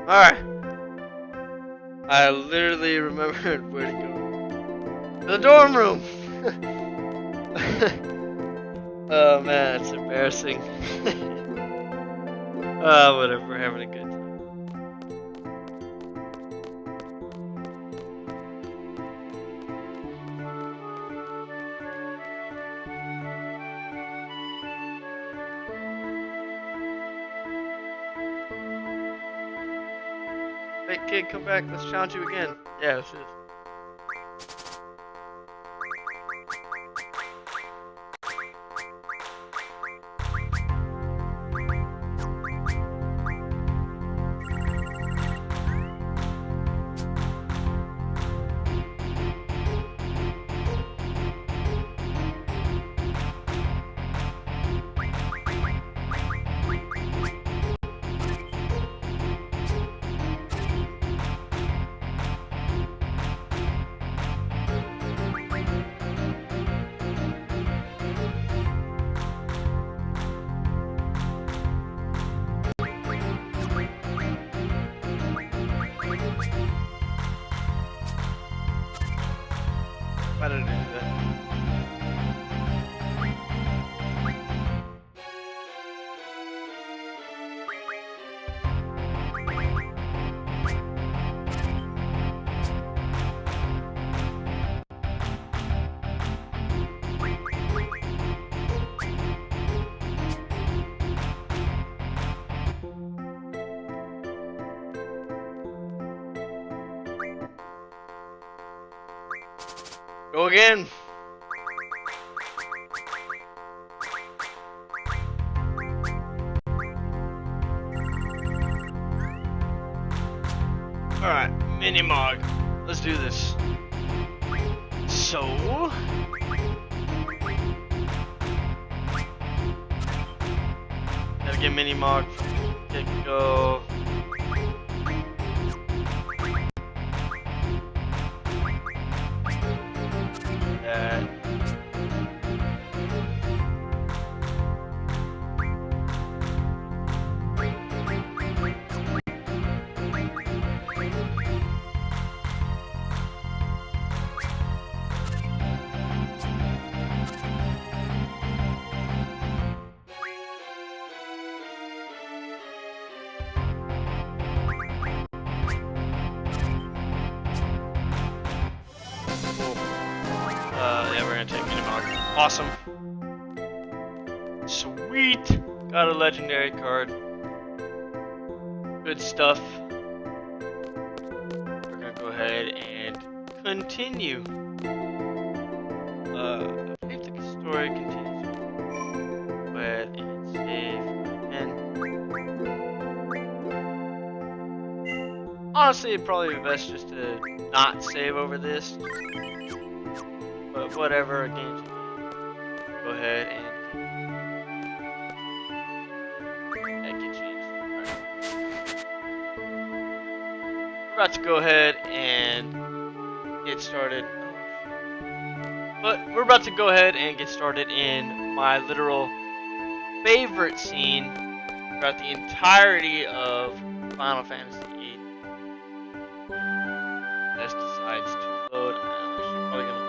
Alright. I literally remembered where to go. The dorm room! Oh man, it's embarrassing. Oh, whatever, we're having a good time. Hey kid, come back, let's challenge you again. Yeah, let's do this. Go again. Alright, Minimog. Let's do this. So... gotta get Minimog from get-go. That. Yeah, we're gonna take Minimog. Awesome. Sweet! Got a legendary card. Good stuff. We're gonna go ahead and continue. I believe the story continues. Go ahead and save. And honestly, it'd probably be best just to not save over this. But whatever, again, go ahead and that get changed. Right. We're about to go ahead and get started. But we're about to go ahead and get started in my literal favorite scene throughout the entirety of Final Fantasy VIII. This decides to load. I'm actually probably gonna wait.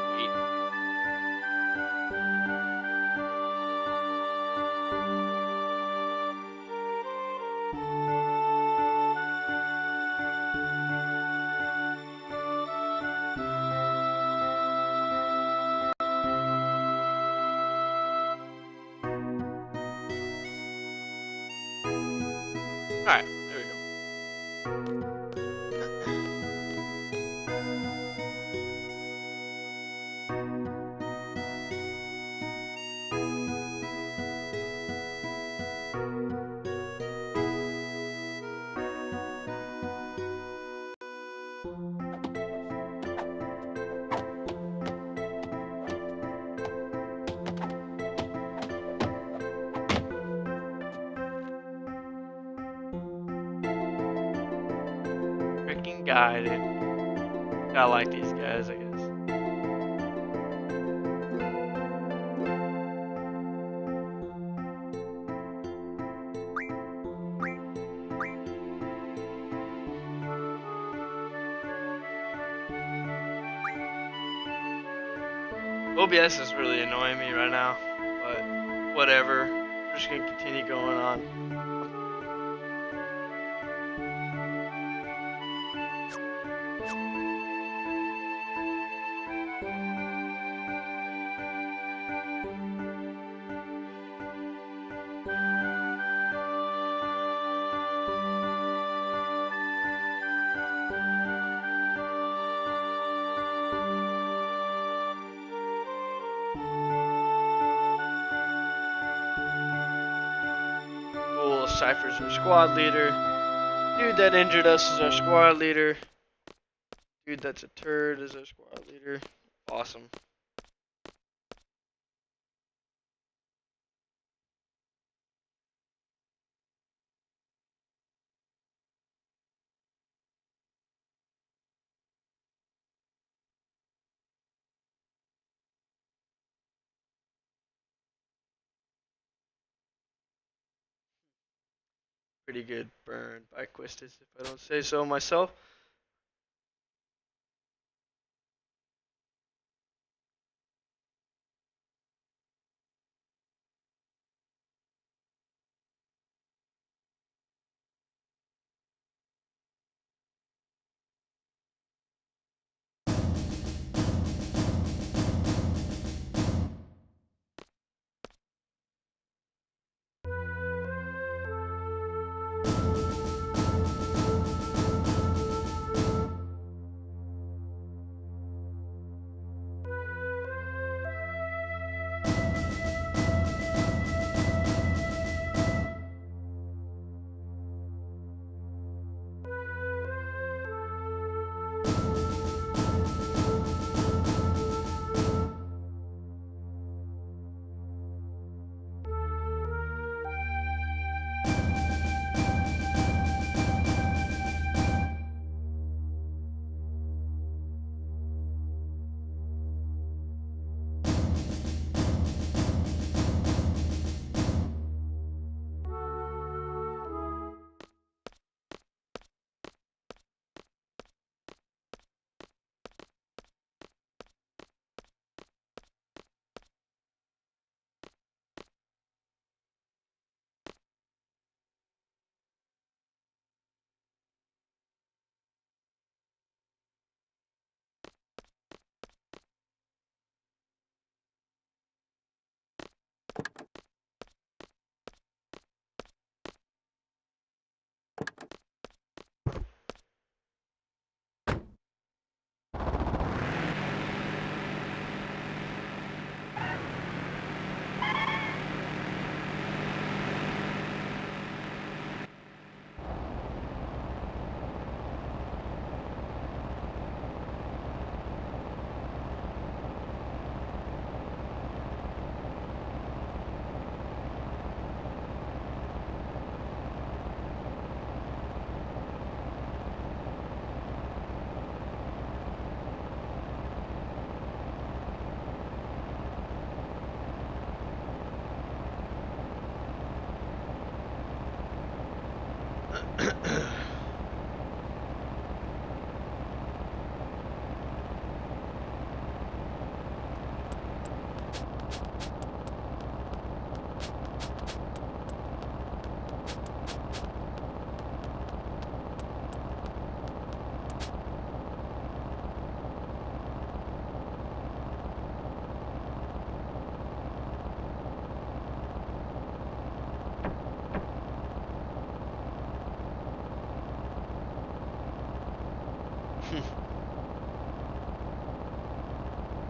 Alright, there we go. Freaking guy, dude. I like these guys, I guess. OBS is really annoying me right now, but whatever. We're just gonna continue going on. Cypher's our squad leader. Dude that injured us is our squad leader. Dude that's a turd is our squad leader. Awesome. Pretty good burn by Quistis if I don't say so myself.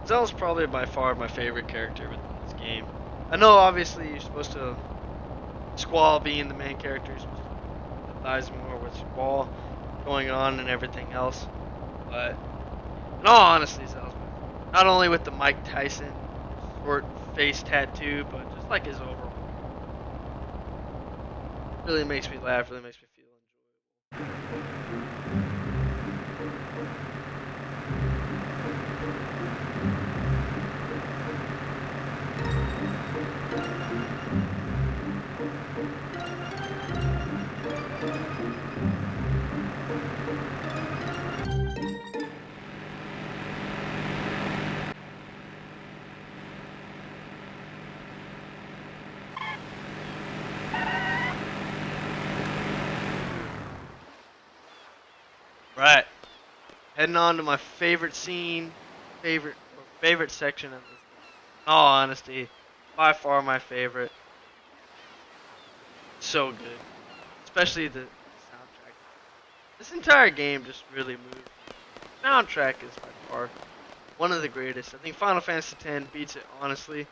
Zell's probably by far my favorite character within this game. I know obviously you're supposed to, Squall being the main character, you're supposed to empathize more with Squall going on and everything else. But in all honesty, Zell's my favorite. Not only with the Mike Tyson short face tattoo, but just like his overall character. Really makes me laugh, really makes me feel enjoyable. Right. Heading on to my favorite scene, favorite section of this game. In all honesty, by far my favorite. So good. Especially the soundtrack. This entire game just really moves me. The soundtrack is by far one of the greatest. I think Final Fantasy X beats it, honestly.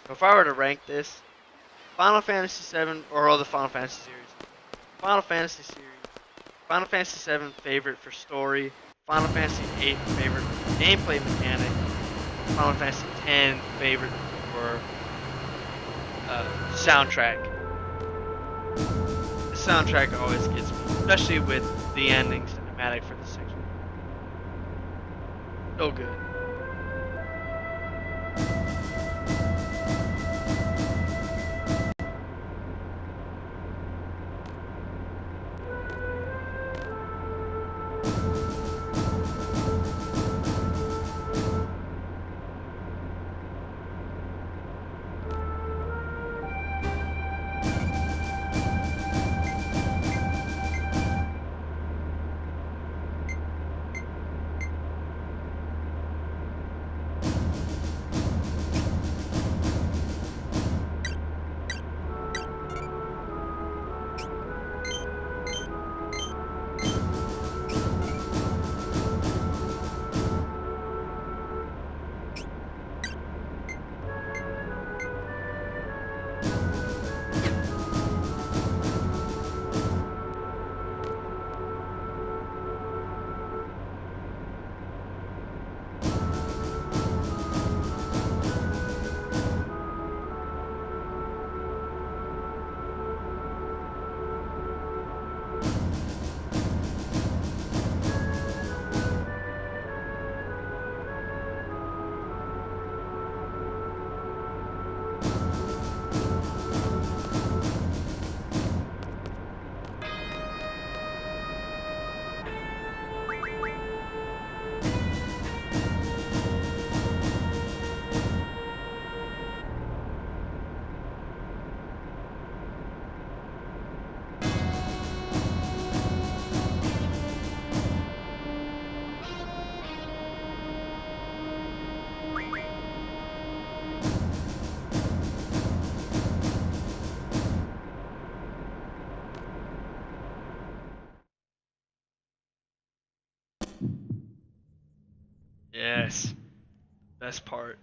So if I were to rank this, Final Fantasy VII, or all the Final Fantasy series, Final Fantasy series, Final Fantasy VII favorite for story, Final Fantasy VIII favorite for gameplay mechanic, Final Fantasy X favorite for soundtrack. The soundtrack always gets me, especially with the ending cinematic for the section. So good. Yes. Best part.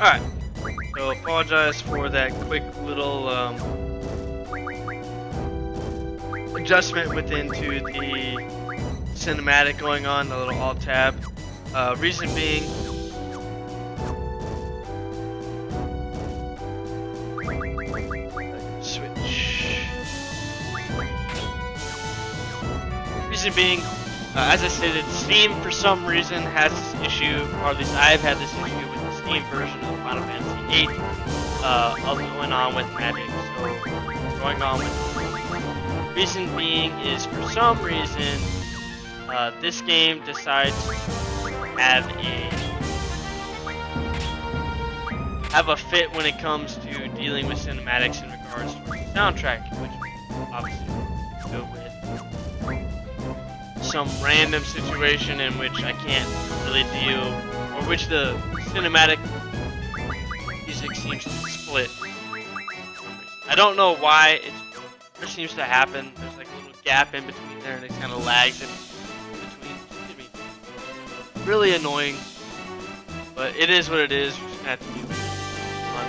Alright, so apologize for that quick little adjustment within to the cinematic going on, the little alt tab. Reason being, switch. Reason being, as I stated, Steam for some reason has this issue, or at least I've had this issue with the Steam version of Final Fantasy VIII going on with Magic. So, going on with reason being is for some reason this game decides to have a fit when it comes to dealing with cinematics in regards to the soundtrack, which obviously go with some random situation in which I can't really deal, or which the cinematic music seems to split. I don't know why it seems to happen. There's like a little gap in between there, and it kind of lags in between. Really annoying, but it is what it is. We're just gonna have to deal with it.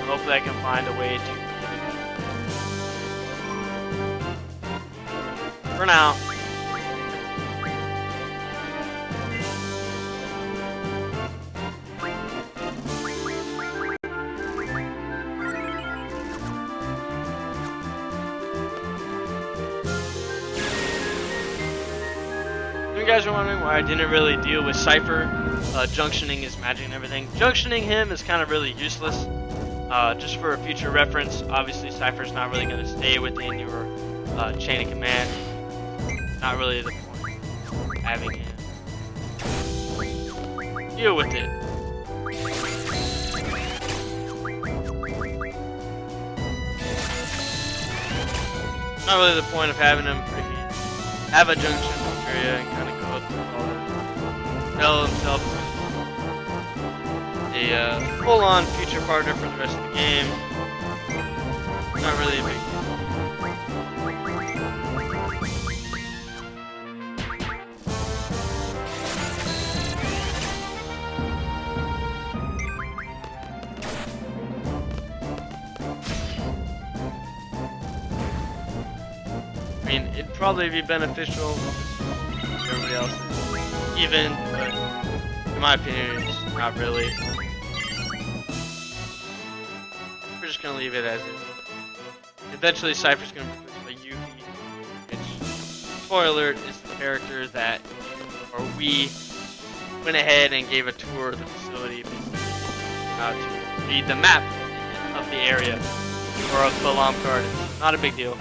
Hopefully, I can find a way to get it. For now. You guys are wondering why I didn't really deal with Cypher, junctioning his magic and everything. Junctioning him is kind of really useless. Just for a future reference, obviously Cypher's not really going to stay within your chain of command. Not really the point of having him deal with it. Not really the point of having him have a junction area and kind of go up through all that. Tell himself a full-on future partner for the rest of the game. Not really a big deal. I mean, it'd probably be beneficial for everybody else, even, but in my opinion, it's not really. We're just gonna leave it as is. Eventually, Cypher's gonna be replaced by Yuffie, which, spoiler alert, is the character that, or we, went ahead and gave a tour of the facility, to read the map of the area, or of Balam Gardens. Not a big deal.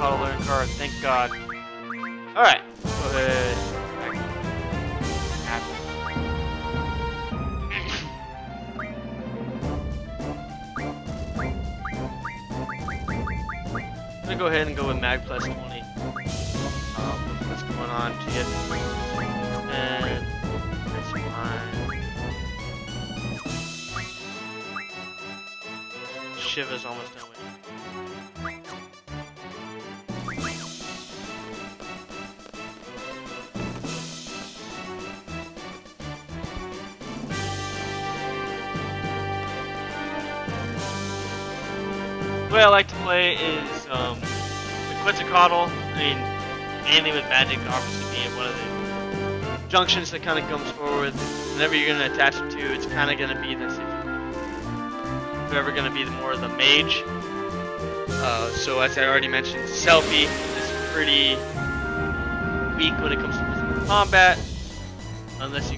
Quetzalcoatl learn card. Thank God. Alright. Go ahead. I'm gonna go ahead and go with Mag plus 20. What's going on? GS and that's fine. Shiva's almost done with it. The way I like to play is the Quetzalcoatl. I mean, mainly with magic, obviously being one of the junctions that kind of comes forward. Whenever you're going to attach them to, it's kind of going to be this. Whoever going to be more of the mage. So as I already mentioned, Selfie is pretty weak when it comes to physical combat. Unless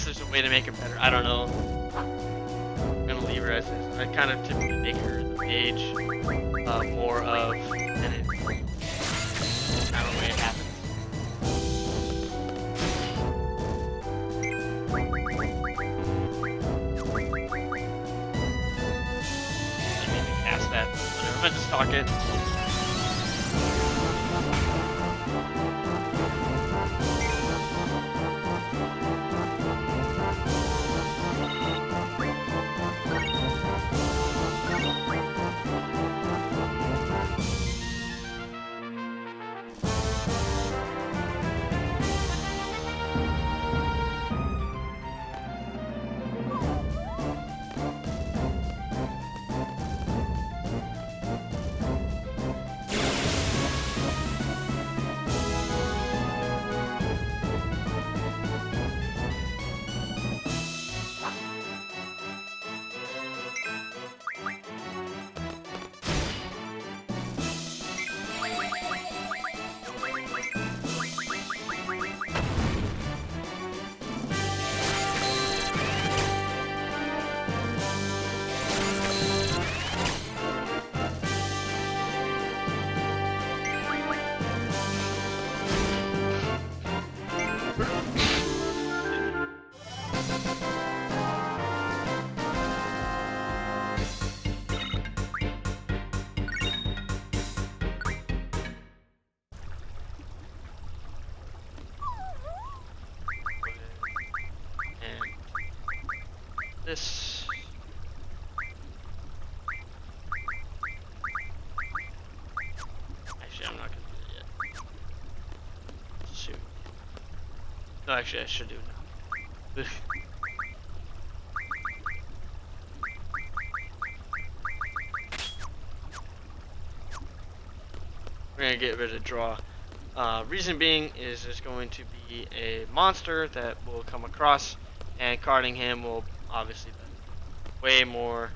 there's a way to make her better. I don't know. I'm gonna leave her as is. I kind of typically make her the mage, more of, and it kind of the way it happens. I mean, to cast that. Whatever. I'm gonna just talk it. This actually, I'm not gonna do it yet. Shoot. No, actually, I should do it now. We're gonna get rid of draw. Reason being is there's going to be a monster that will come across, and carding him will obviously be way more.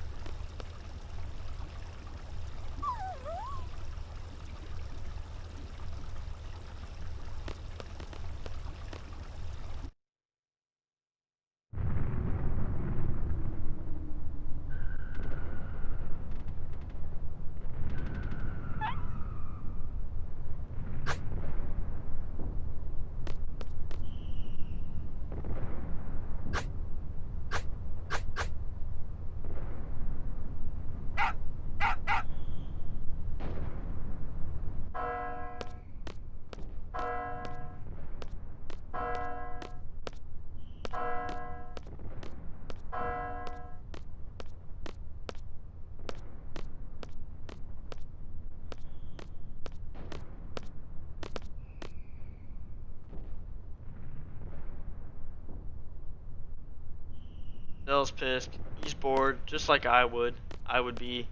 Nell's pissed. He's bored, just like I would. I would be.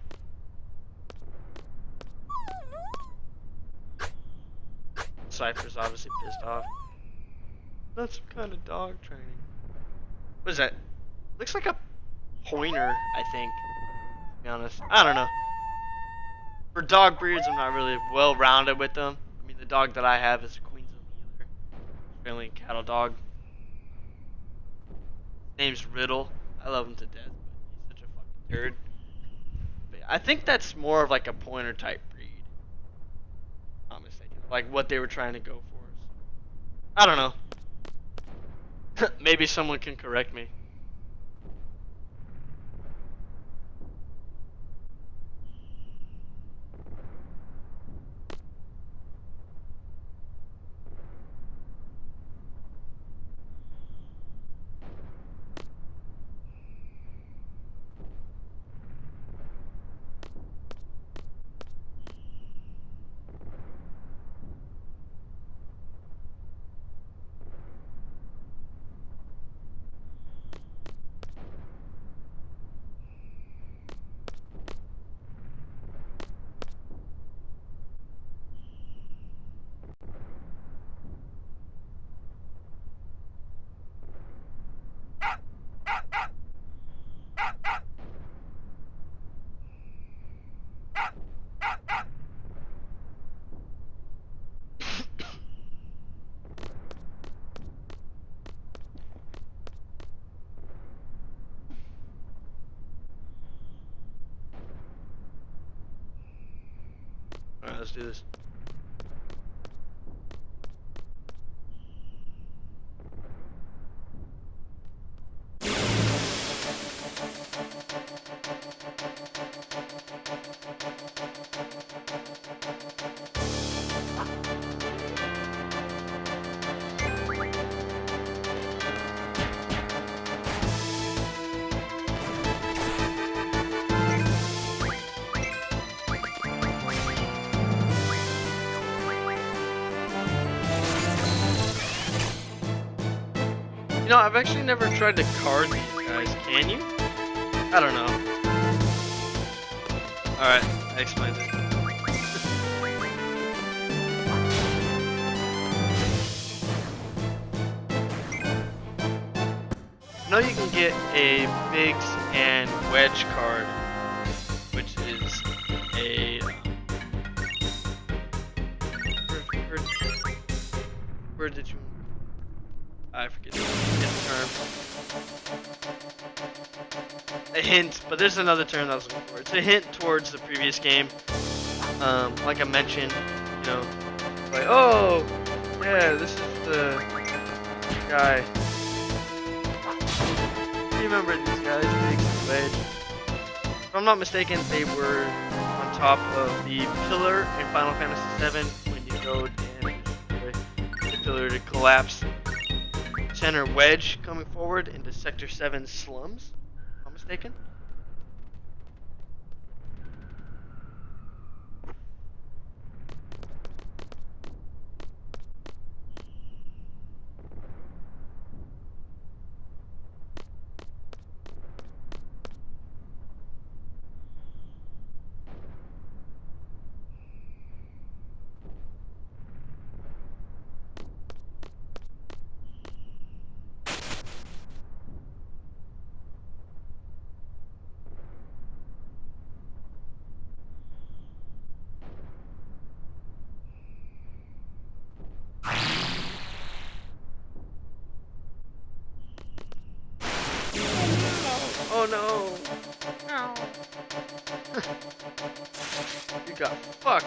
Cypher's obviously pissed off. That's some kind of dog training. What is that? Looks like a pointer, I think. To be honest, I don't know. For dog breeds, I'm not really well rounded with them. I mean, the dog that I have is a Queensland Heeler, Australian cattle dog. His name's Riddle. I love him to death, but he's such a fucking turd. But yeah, I think that's more of like a pointer type breed. Not mistaken. Like what they were trying to go for. I don't know. Maybe someone can correct me. Alright, let's do this. You know, I've actually never tried to card these guys. Can you? I don't know. Alright, I explained it. I know you can get a Biggs and Wedge card, which is a where did you? I forget the term. A hint, but there's another term I was looking for. It's a hint towards the previous game. Like I mentioned, you know, like, oh, yeah, this is the guy. Remember these guys, Biggs and Wedge. If I'm not mistaken, they were on top of the pillar in Final Fantasy VII when you go and the pillar to collapse. Center Wedge coming forward into Sector 7 slums, if I'm not mistaken. Oh no! Ow. You got fucked.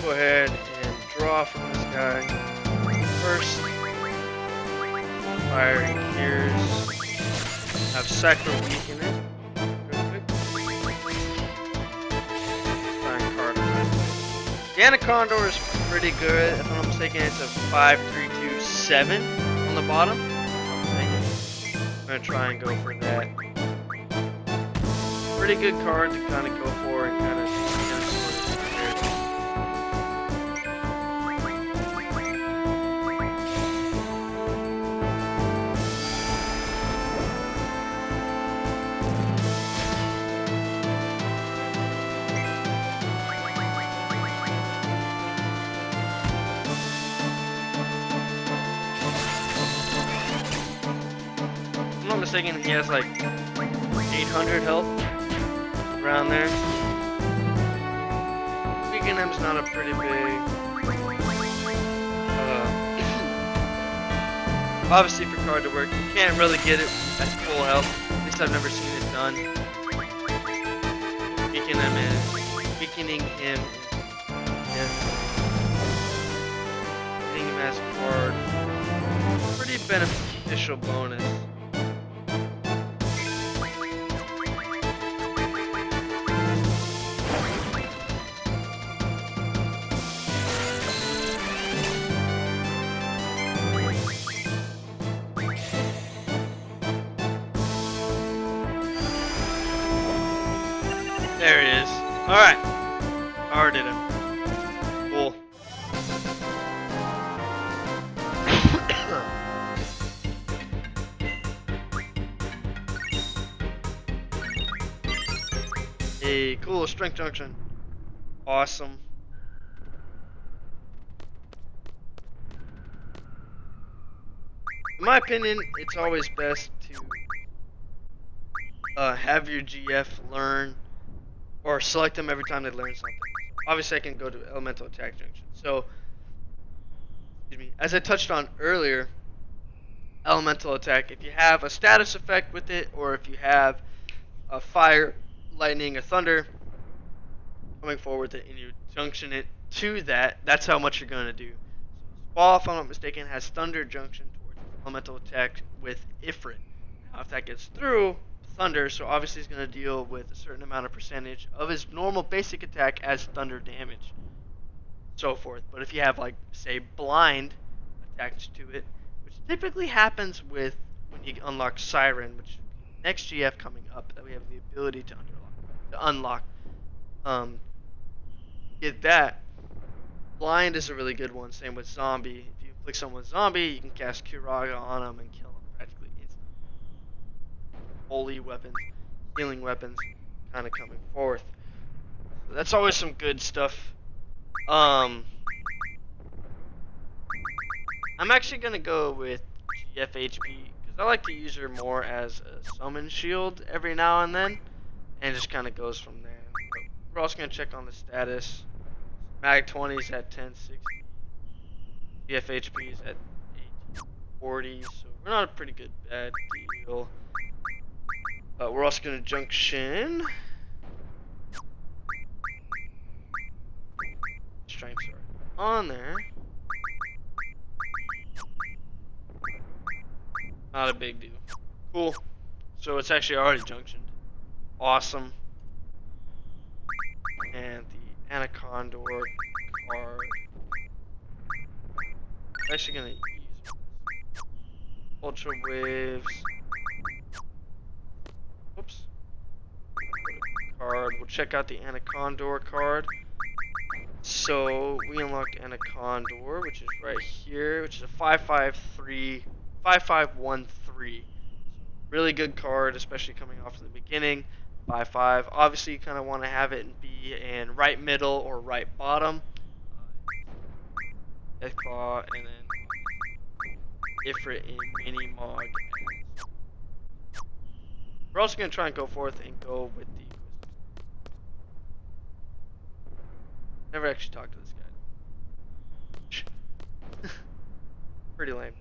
Go ahead and draw from this guy. First, fire gears. Have Sacro weaken it. The Anaconda is pretty good. If I'm not mistaken, it's a 5327 on the bottom. I'm gonna try and go for that. Pretty good card to kind of go for and kind of. If I'm not mistaken, he has like 800 health around there. Weaken him's not a pretty big Obviously, for card to work, you can't really get it at full health. At least I've never seen it done. Weakening him, yeah. Getting him as card. Pretty beneficial bonus. There he is. Alright. Carded him. Cool. Hey, cool. Strength junction. Awesome. In my opinion, it's always best to have your GF learn or select them every time they learn something. Obviously, I can go to elemental attack junction. So, excuse me, as I touched on earlier, elemental attack, if you have a status effect with it, or if you have a fire, lightning, or thunder coming forward with it, and you junction it to that, that's how much you're going to do. Squall, if I'm not mistaken, has thunder junction towards elemental attack with Ifrit. Now, if that gets through, thunder, so obviously he's going to deal with a certain amount of percentage of his normal basic attack as thunder damage, so forth. But if you have, like, say, blind attached to it, which typically happens with when you unlock Siren, which is the next GF coming up that we have the ability to unlock. Get that. Blind is a really good one. Same with zombie. If you inflict someone with zombie, you can cast Kiraga on them and kill them practically instantly. Holy weapons, healing weapons, kind of coming forth. So that's always some good stuff. I'm actually gonna go with GFHP because I like to use her more as a summon shield every now and then, and it just kind of goes from there. But we're also gonna check on the status. Mag 20's at 1060. GFHP's at 1840, so we're not a pretty good bad deal. We're also going to junction. Strengths are on there. Not a big deal. Cool. So it's actually already junctioned. Awesome. And the Anaconda card. I'm actually going to use Ultra Waves. Whoops. Card. We'll check out the Anaconda card. So we unlocked Anaconda, which is right here, which is a 5513. Really good card, especially coming off in the beginning. 5/5. Obviously, you kind of want to have it be in right middle or right bottom. Deathclaw, and then Ifrit in Mini Mog. We're also going to try and go forth and go with the... Never actually talked to this guy. Pretty lame.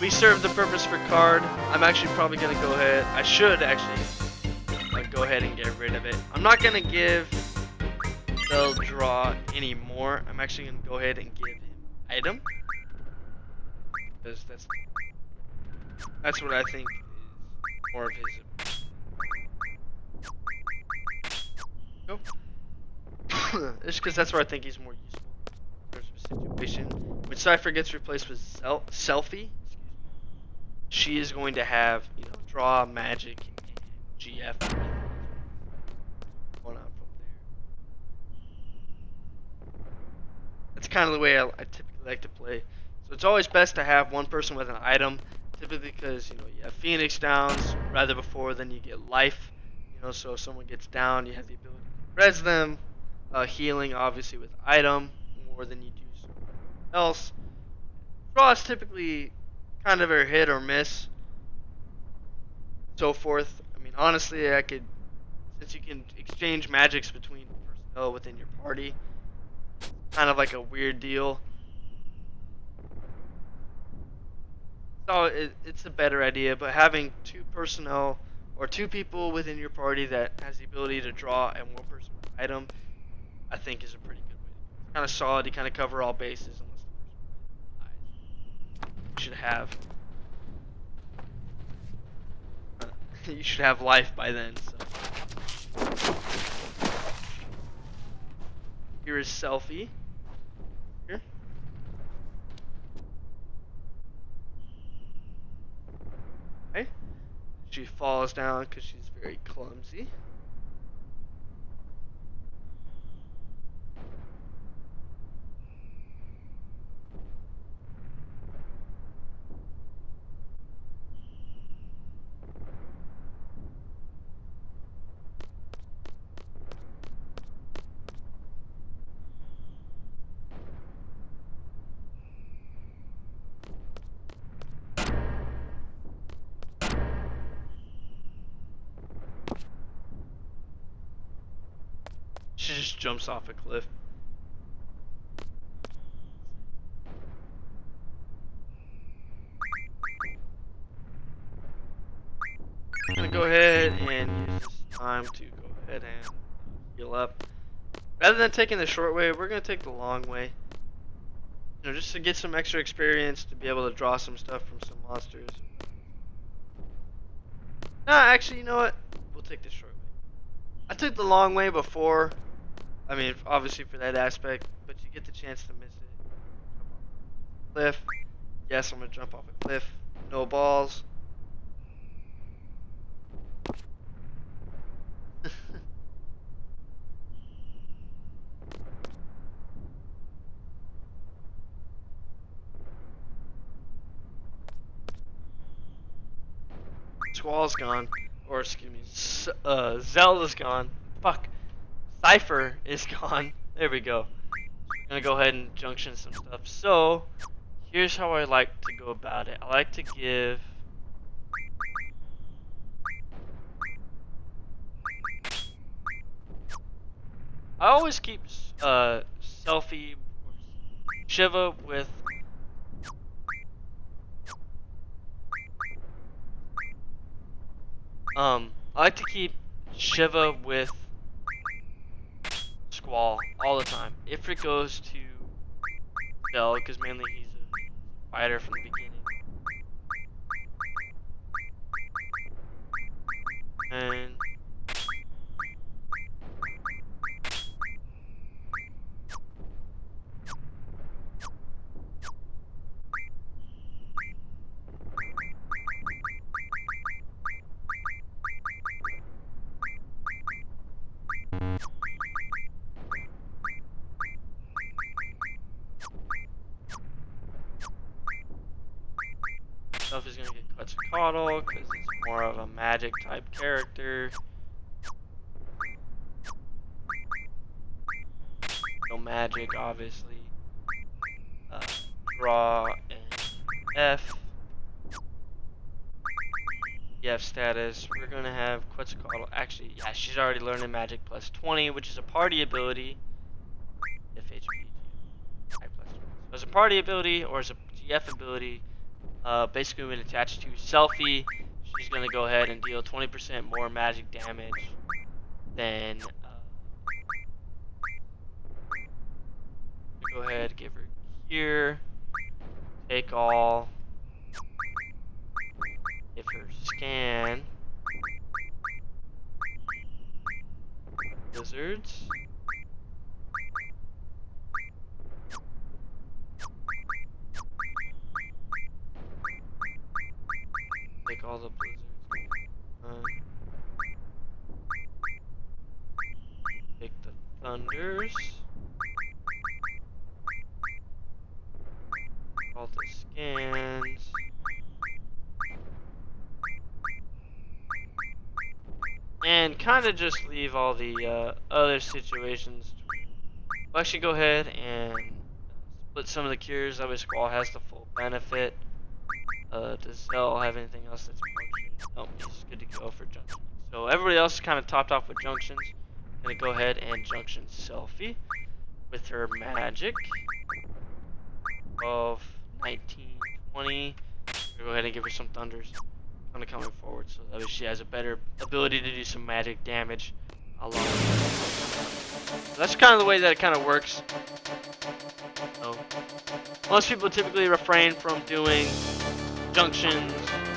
We serve the purpose for card. I'm actually probably going to go ahead. I should actually go ahead and get rid of it. I'm not going to give They'll Draw anymore. I'm actually going to go ahead and give him item. Because that's what I think is more of his. Go. It's because that's where I think he's more useful in terms of situation. When Cypher gets replaced with Selfie, she is going to have, you know, draw, magic, and GF going on from there. That's kind of the way I typically like to play. So it's always best to have one person with an item, typically because, you know, you have Phoenix downs rather before, then you get life. You so if someone gets down, you have the ability to res them. Healing, obviously, with item more than you do something else. Draw is typically kind of a hit or miss, so forth. I mean, honestly, since you can exchange magics between personnel within your party, kind of like a weird deal. So it's a better idea, but having two personnel or two people within your party that has the ability to draw and one person with item, I think is a pretty good way to go. It's kind of solid. You kind of cover all bases unless the person with item dies. You should have you should have life by then. So here is Selfie. Here. Okay. She falls down because she's very clumsy. She just jumps off a cliff. I'm gonna go ahead and use this time to go ahead and heal up. Rather than taking the short way, we're gonna take the long way. You know, just to get some extra experience, to be able to draw some stuff from some monsters. Nah, actually, you know what? We'll take the short way. I took the long way before. I mean, obviously for that aspect, but you get the chance to miss it. Jump off a cliff. Yes, I'm gonna jump off a cliff. No balls. Squall's gone. Or, excuse me, Zelda's gone. Fuck. Cypher is gone. There we go. I'm gonna go ahead and junction some stuff. So, here's how I like to go about it. I like to give... I always keep Selfie or Shiva with... I like to keep Shiva with Squall all the time. If it goes to Cell, because mainly he's a fighter from the beginning. And stuff is gonna get Quetzalcoatl because it's more of a magic type character. No magic, obviously. Draw and F. EF status. We're gonna have Quetzalcoatl. Actually, yeah, she's already learning magic plus 20, which is a party ability. FF8 plus 20. So as a party ability or as a GF ability. Basically when attached to Selfie, she's going to go ahead and deal 20% more magic damage than, go ahead, give her here, take all, give her scan, lizards, take all the blizzards. Take the thunders. All the scans. And kind kind of just leave all the other situations. We'll actually go ahead and split some of the cures. That way Squall has the full benefit. Does Zell have anything else that's functioning? Nope, he's good to go for junction. So everybody else is kind of topped off with junctions. Gonna go ahead and junction Selfie with her magic. 12, 19, 20. Go ahead and give her some thunders. Kind of coming forward, so that way she has a better ability to do some magic damage. Along with so that's kind of the way that it kind of works. So most people typically refrain from doing junctions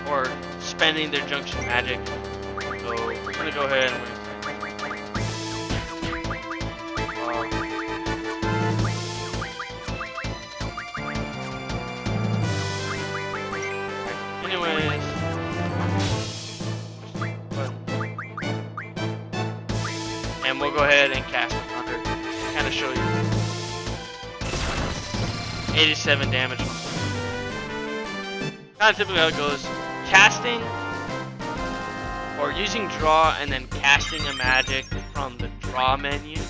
or spending their junction magic. So we're gonna go ahead and anyways, and we'll go ahead and cast the thunder. Kind of show you 87 damage. Kind of typically how it goes. Casting or using draw and then casting a magic from the draw menu.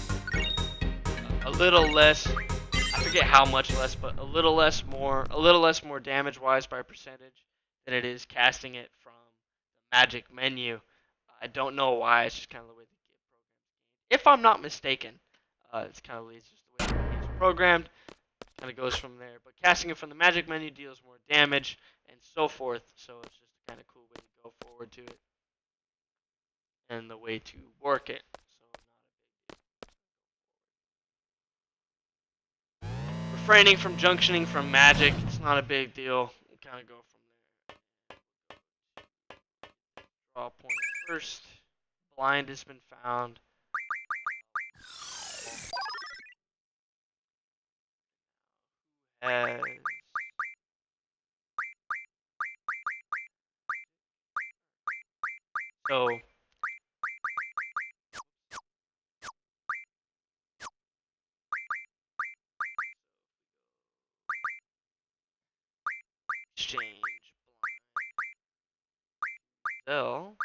A little less, I forget how much less, but a little less more damage wise by percentage than it is casting it from the magic menu. I don't know why, it's just kind of the way the game programmed. If I'm not mistaken, it's kind of just the way the game's programmed. Kind of goes from there, but casting it from the magic menu deals more damage and so forth, so it's just a kind of cool way to go forward to it and the way to work it. So refraining from junctioning from magic, it's not a big deal. We'll kind of go from there. Draw point first. Blind has been found. As so exchange Zell.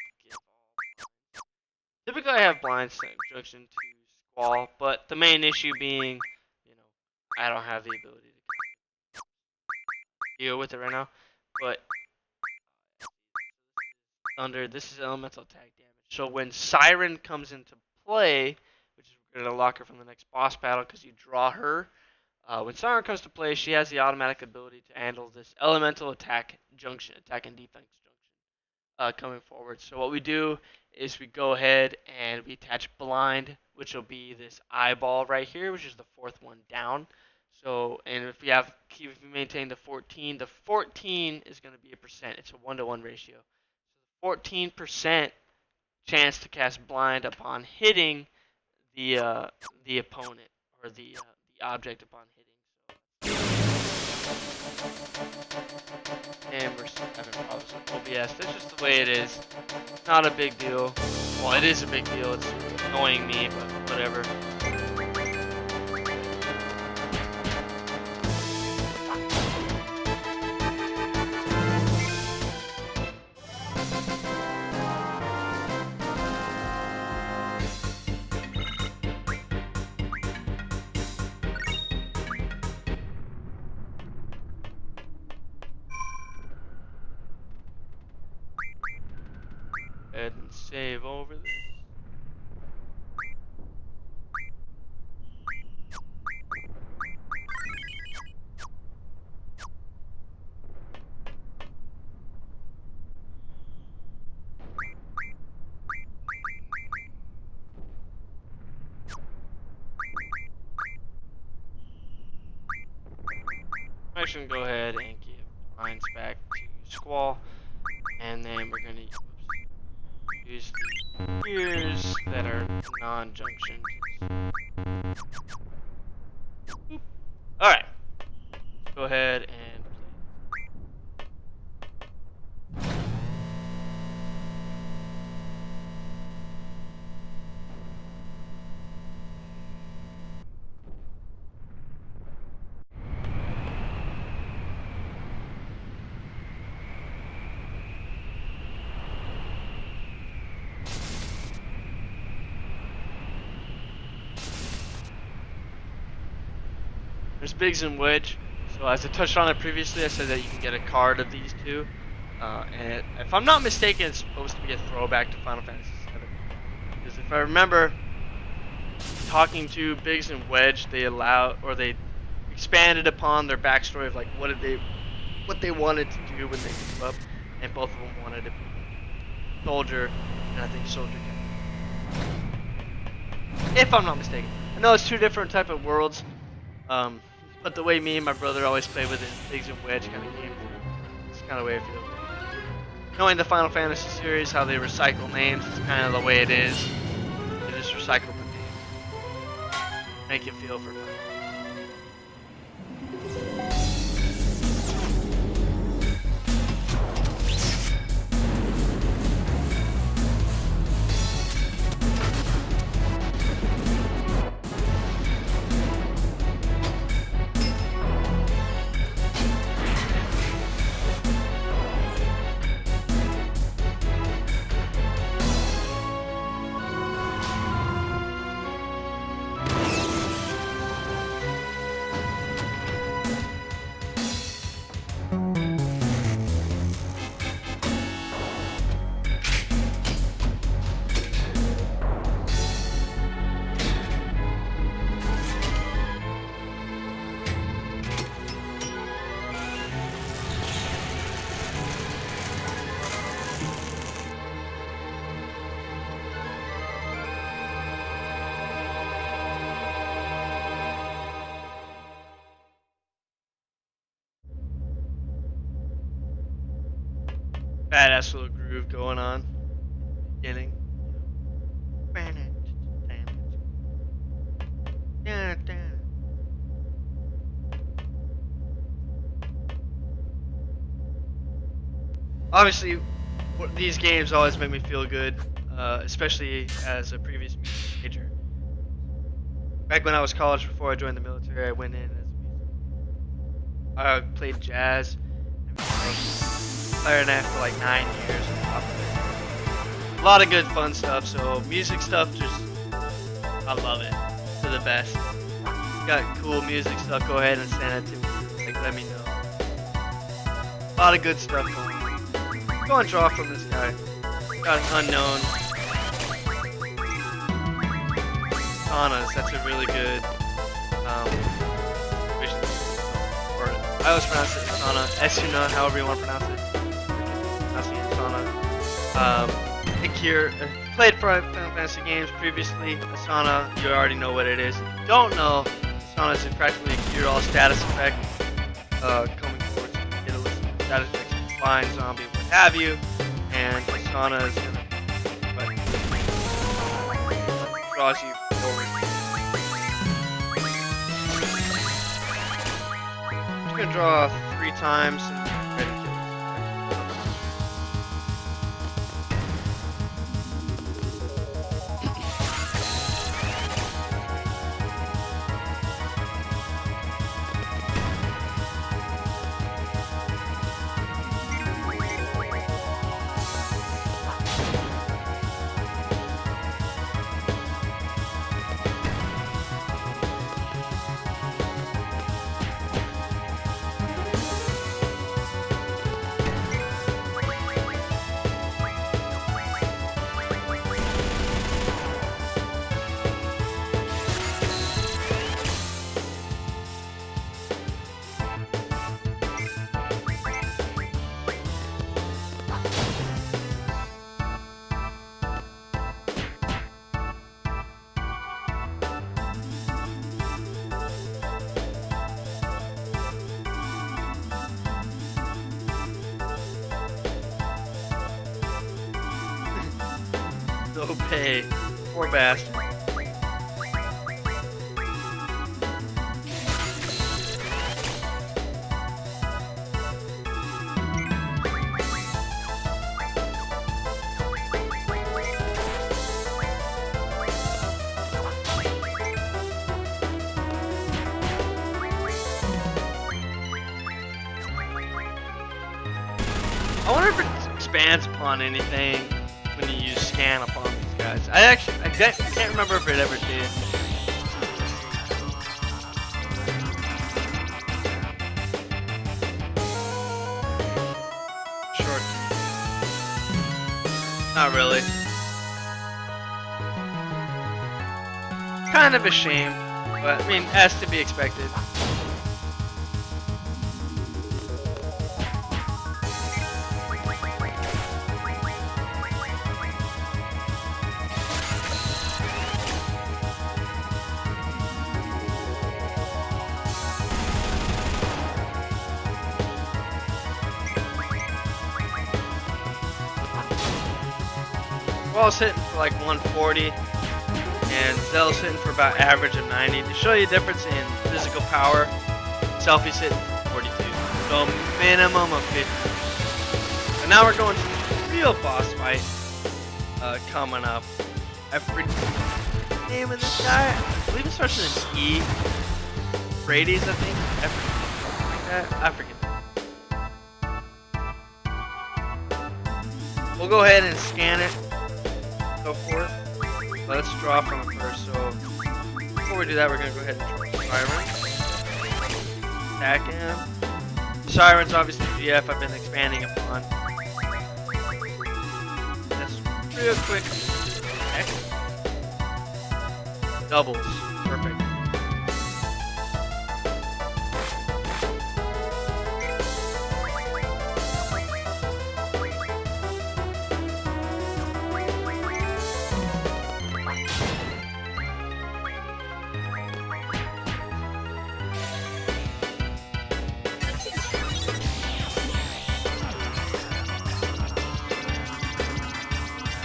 Typically I have blind junction to Squall, but the main issue being, you know, I don't have the ability to deal with it right now. But Thunder, this is elemental attack damage. So when Siren comes into play, which is we're gonna lock her from the next boss battle because you draw her. When Siren comes to play, she has the automatic ability to handle this elemental attack junction, attack and defense junction, coming forward. So what we do is we go ahead and we attach blind, which will be this eyeball right here, which is the fourth one down. So, and if we maintain the 14 is going to be a percent. It's a 1-to-1 ratio. 14% chance to cast blind upon hitting the opponent or the object upon hitting. And we're still having problems with OBS. That's just the way it is. Not a big deal. Well, it is a big deal. It's annoying me, but whatever. Ahead and save over this. I'm actually gonna go ahead and give lines back to Squall, and then we're gonna use the gears that are non-junction. Alright. Let's go ahead and play. There's Biggs and Wedge. So as I touched on it previously, I said that you can get a card of these two. And if I'm not mistaken, it's supposed to be a throwback to Final Fantasy VII. Because if I remember talking to Biggs and Wedge, they expanded upon their backstory of like what they wanted to do when they grew up, and both of them wanted to be soldier, and I think soldier captain. If I'm not mistaken. I know it's two different type of worlds, but the way me and my brother always play with it, Biggs and Wedge kind of came through. It's kind of the way I feel. Knowing the Final Fantasy series, how they recycle names, it's kind of the way it is. They just recycle the names. Make it feel for fun. Badass little groove going on. Beginning. Obviously, these games always make me feel good, especially as a previous music major. Back when I was college, before I joined the military, I went in as a music. I played jazz and clarinet for like 9 years. A lot of good fun stuff. So music stuff, I love it to the best. Got cool music stuff? Go ahead and send it to me. Like, let me know. A lot of good stuff going on. Go and draw from this guy. Got an unknown. Sanas. That's a really good. Or I always pronounce it Asana. Esuna, however you want to pronounce it. Asana. Akir played Final Fantasy games previously. Asana, you already know what it is. If you don't know, Asana is practically a cure all status effect. Coming forward, so you get a list of status effects, flying, zombie, what have you. And Asana is gonna draws you forward. I'm gonna draw 3 times and ready to kill. No pay. Poor bastard. I wonder if it expands upon anything when you use scan upon these guys. I can't remember if it ever did. Not really. Kind of a shame, but I mean, as to be expected. Ball's hitting for like 140, and Zell's hitting for about average of 90. To show you a difference in physical power, Selfie's hitting for 42, so minimum of 50. And now we're going to the real boss fight coming up. I forget the name of this guy. I believe it starts with an E. Brady's, I think. I forget. We'll go ahead and scan it. So forth. Let's draw from it first. So before we do that, we're gonna go ahead and draw Siren. Attack him. Siren's obviously GF I've been expanding upon. That's real quick. X. Doubles. Perfect.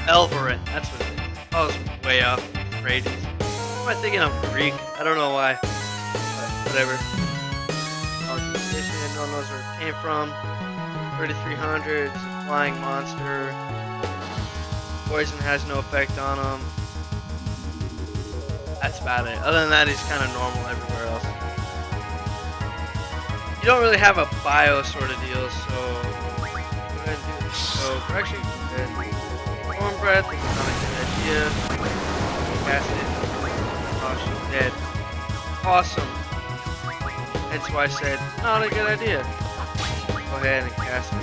Elverin, that's what it is. I was way off. Brady's. Why am I thinking I'm Greek? I don't know why. But whatever. Position, no one knows where it came from. 3300, it's a flying monster. Poison has no effect on him. That's about it. Other than that, he's kind of normal everywhere else. You don't really have a bio sort of deal, so go ahead and do this. So we're actually good. Storm Breath is not a good idea. Cast it. Oh, she's dead. Awesome. That's why I said, not a good idea. Go ahead and cast it.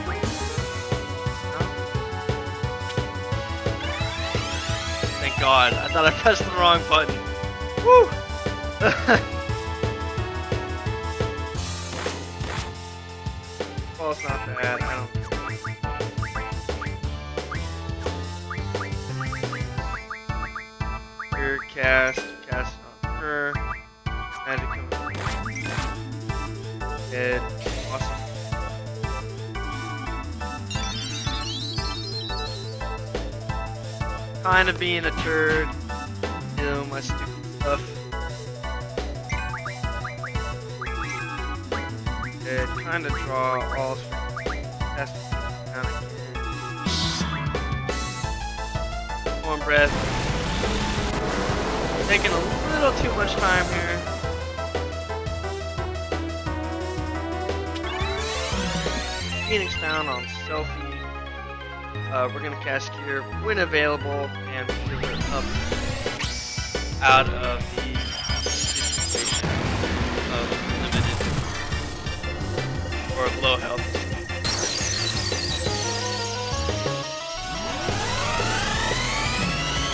Thank God. I thought I pressed the wrong button. Woo! Ball's not bad. I don't. Cast on her. Magic comes dead. Awesome. Kind of being a turd. You know, my stupid stuff. Dead. Kind of draw all cast down again. Storm Breath. Taking a little too much time here. Phoenix down on Selfie. We're gonna cast Cure when available and heal her up out of the situation of limited or low health.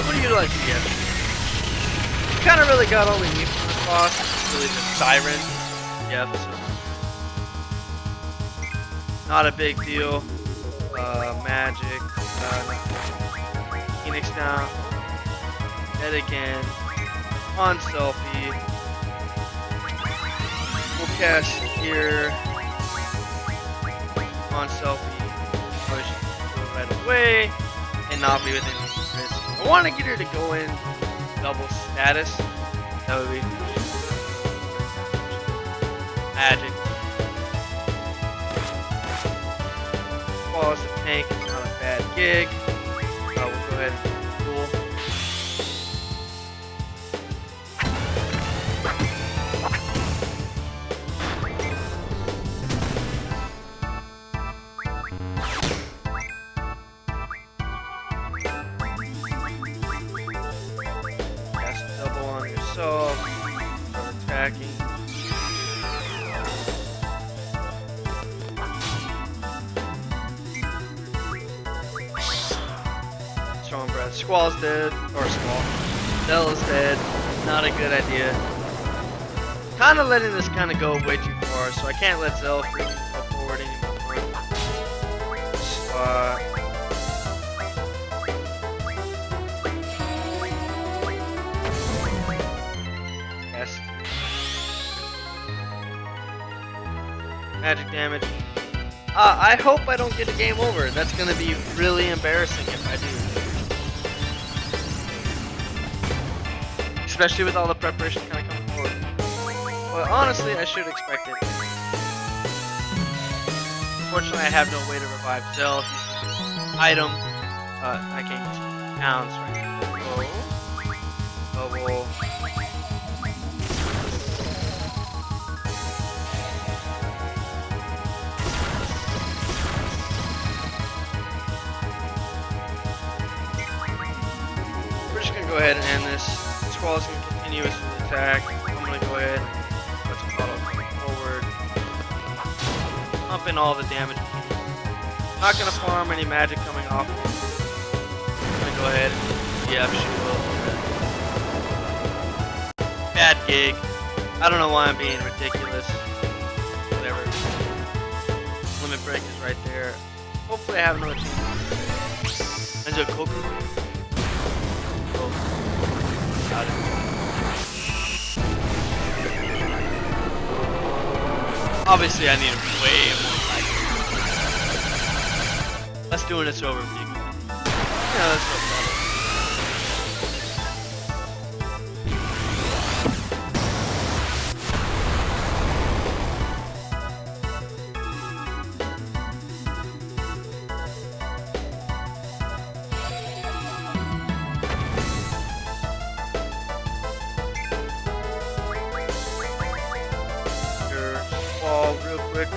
What do you like to get? Kind of really got all we need from this boss. It's really just Siren. Yep. So not a big deal. Magic. Phoenix down. Dead again. On Selfie. We'll cast here. On Selfie. Probably should go right away and not be within risk. I want to get her to go in double status. That would be magic. Ball as a tank is not a bad gig. We'll go ahead and cool. Start attacking. Squall's dead, or Squall. Zell is dead. Not a good idea. Kind of letting this kind of go way too far, so I can't let Zell freaking go forward anymore. Yes. Magic damage. I hope I don't get a game over. That's gonna be really embarrassing if I do. Especially with all the preparation kind of coming forward. But honestly, I should expect it. Unfortunately, I have no way to revive Zell. Item. I can't use pounds right now. Oh, well. We're just gonna go ahead and end this. Squall is gonna continuously attack. I'm gonna go ahead and let's follow forward. Pump in all the damage. I'm not gonna farm any magic coming off. I'm gonna go ahead and DF shield. Bad gig. I don't know why I'm being ridiculous. Whatever. Limit break is right there. Hopefully I have another team. Is it Koku? Oh. Got it. Obviously I need way more life. Let's doing this over, people. Yeah, that's no problem. Real quick.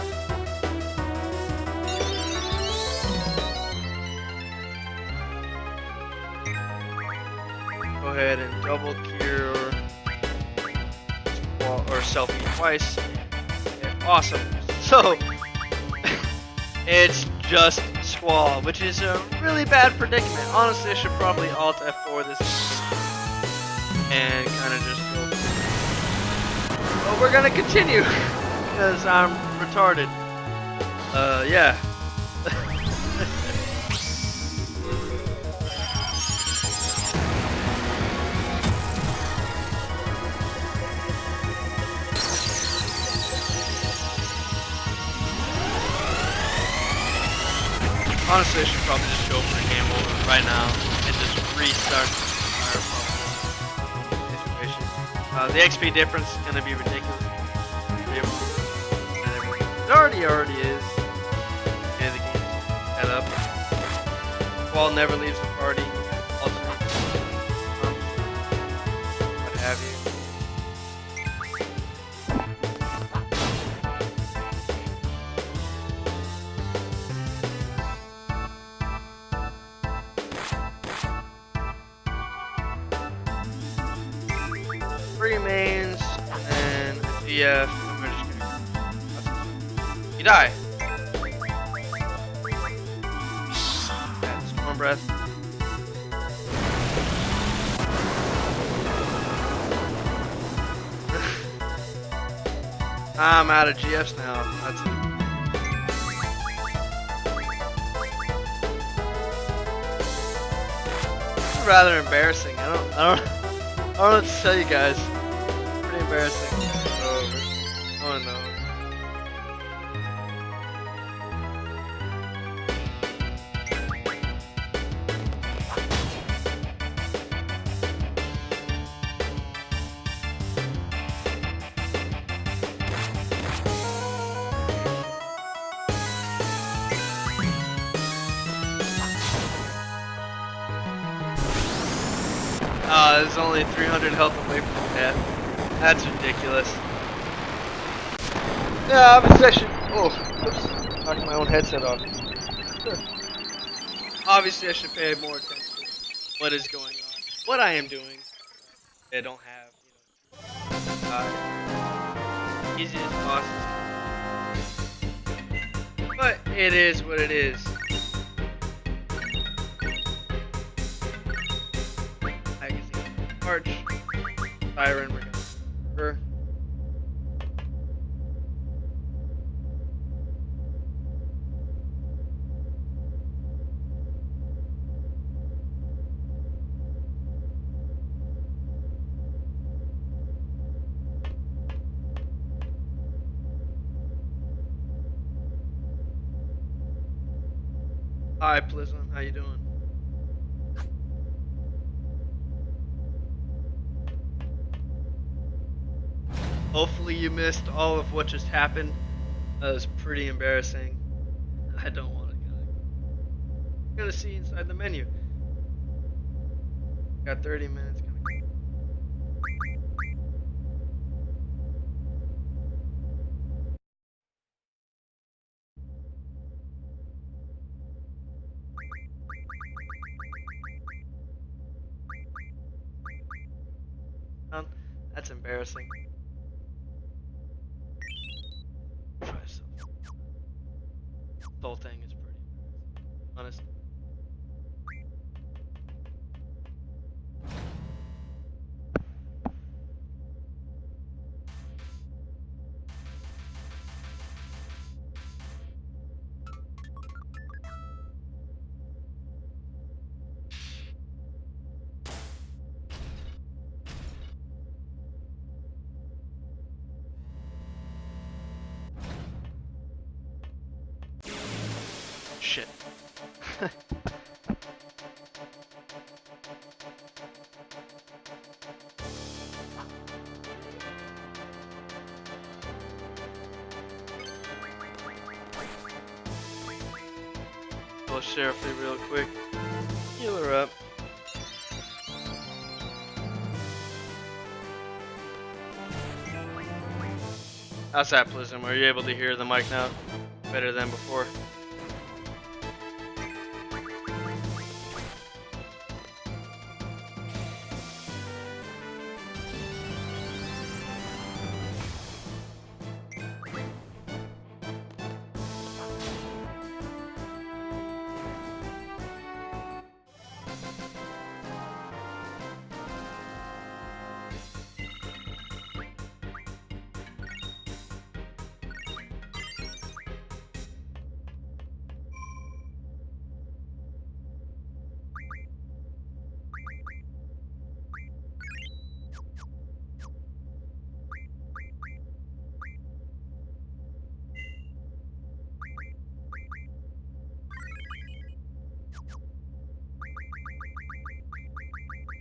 Go ahead and double cure or selfie twice. Yeah, awesome. So it's just Squall, which is a really bad predicament. Honestly, I should probably Alt F4 this and kind of just go. But we're gonna continue. Because I'm retarded. Yeah. Honestly, I should probably just go for a game over right now and just restart the entire situation. The XP difference is going to be ridiculous. It already is. Okay, the game's set up. Squall never leaves the party. Alternate. What have you. Three mains and a GF. You die. Yeah, storm breath. I'm out of GFs now. That's it. It's rather embarrassing. I don't know what to tell you guys. Pretty embarrassing. Oh no. There's only 300 health away from death. That's ridiculous. Yeah, obviously I should. Oh, oops. Knocking my own headset off. Obviously, I should pay more attention to what is going on, what I am doing. I don't have, easiest bosses. But it is what it is. Arch. Siren, we're gonna her. Hi, Plism, how you doing? Hopefully you missed all of what just happened. That was pretty embarrassing. I don't want to gonna see inside the menu. Got 30 minutes. That's embarrassing. Try something. The whole thing is pretty embarrassing, honest. Shit. I'll Sheriff real quick. Heal her up. How's that, Plism? Are you able to hear the mic now? Better than before?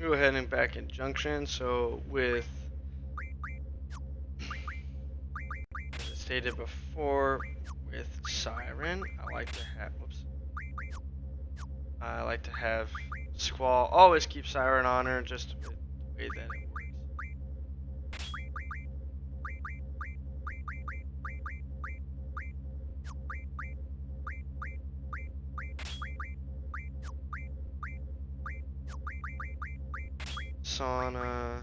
Go ahead and back in junction. So with as stated before, with Siren, I like to have Squall always keep Siren on her, just with the way that it works. Sauna.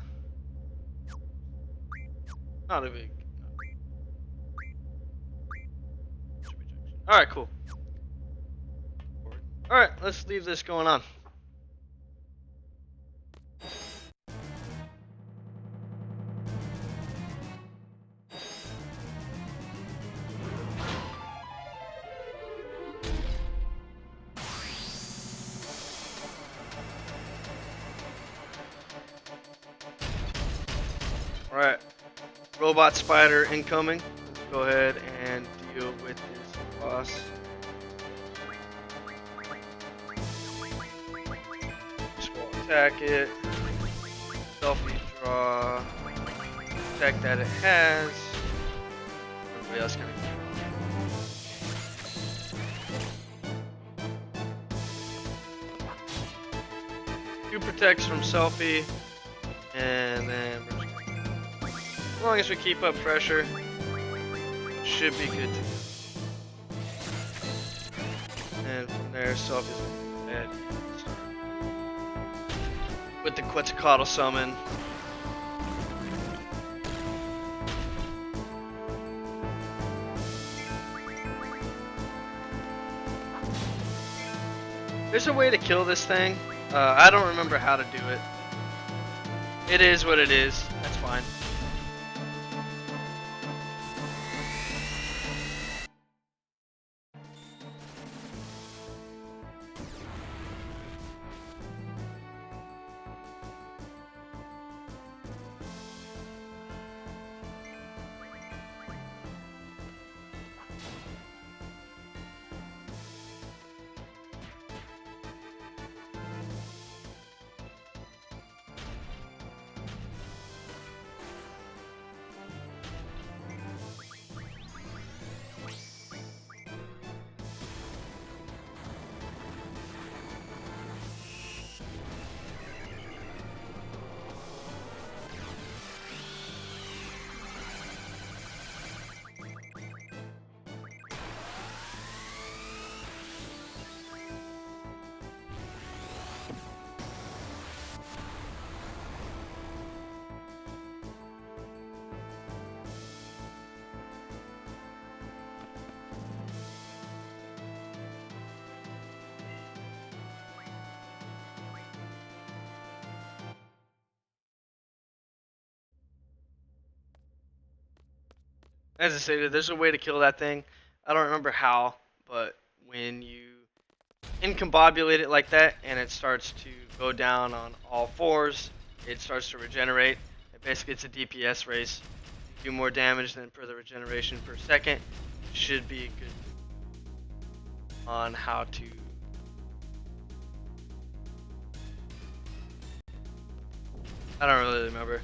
Not a big. Alright, cool. Alright, let's leave this going on. Alright, robot spider incoming. Let's go ahead and deal with this boss. Attack it, selfie draw, attack that it has. Everybody else gonna do protects from selfie, and then as long as we keep up pressure, should be good to go. And from there, selfie's dead. With the Quetzalcoatl summon. There's a way to kill this thing. I don't remember how to do it. It is what it is. That's fine. As I stated, there's a way to kill that thing. I don't remember how, but when you incombobulate it like that and it starts to go down on all fours, it starts to regenerate. Basically, it's a DPS race. You do more damage than per the regeneration per second. Should be good on how to. I don't really remember.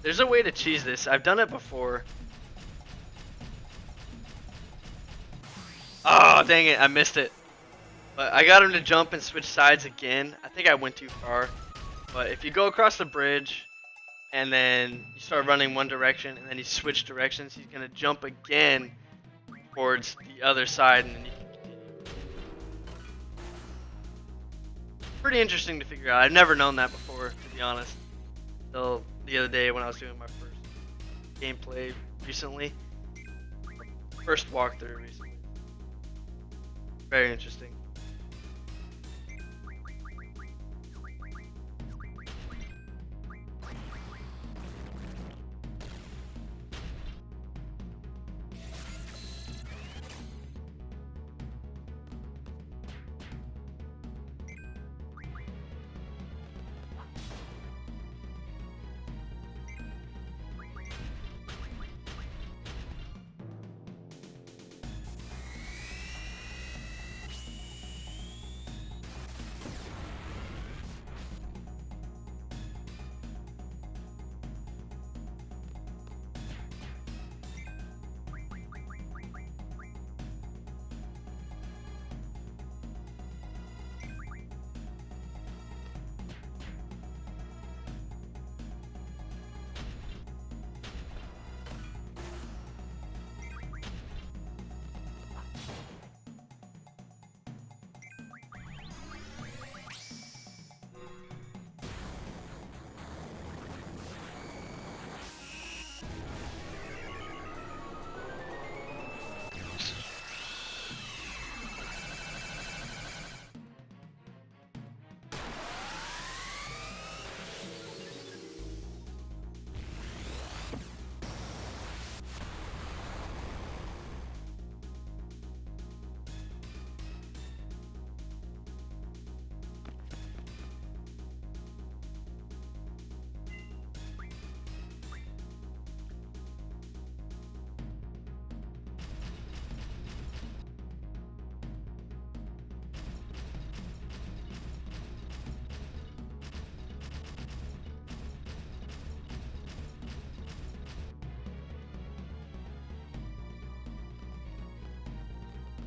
There's a way to cheese this. I've done it before. Oh, dang it. I missed it. But I got him to jump and switch sides again. I think I went too far. But if you go across the bridge and then you start running one direction and then you switch directions, he's going to jump again towards the other side and then you can continue. Pretty interesting to figure out. I've never known that before, to be honest. Until the other day when I was doing my first gameplay recently. First walkthrough recently. Very interesting.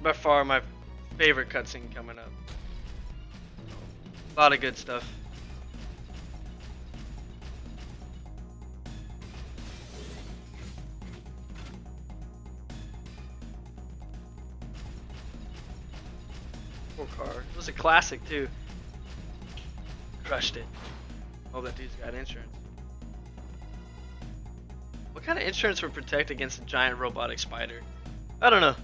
By far my favorite cutscene coming up. A lot of good stuff. Poor car. It was a classic too. Crushed it. Oh, that dude's got insurance. What kind of insurance would protect against a giant robotic spider? I don't know.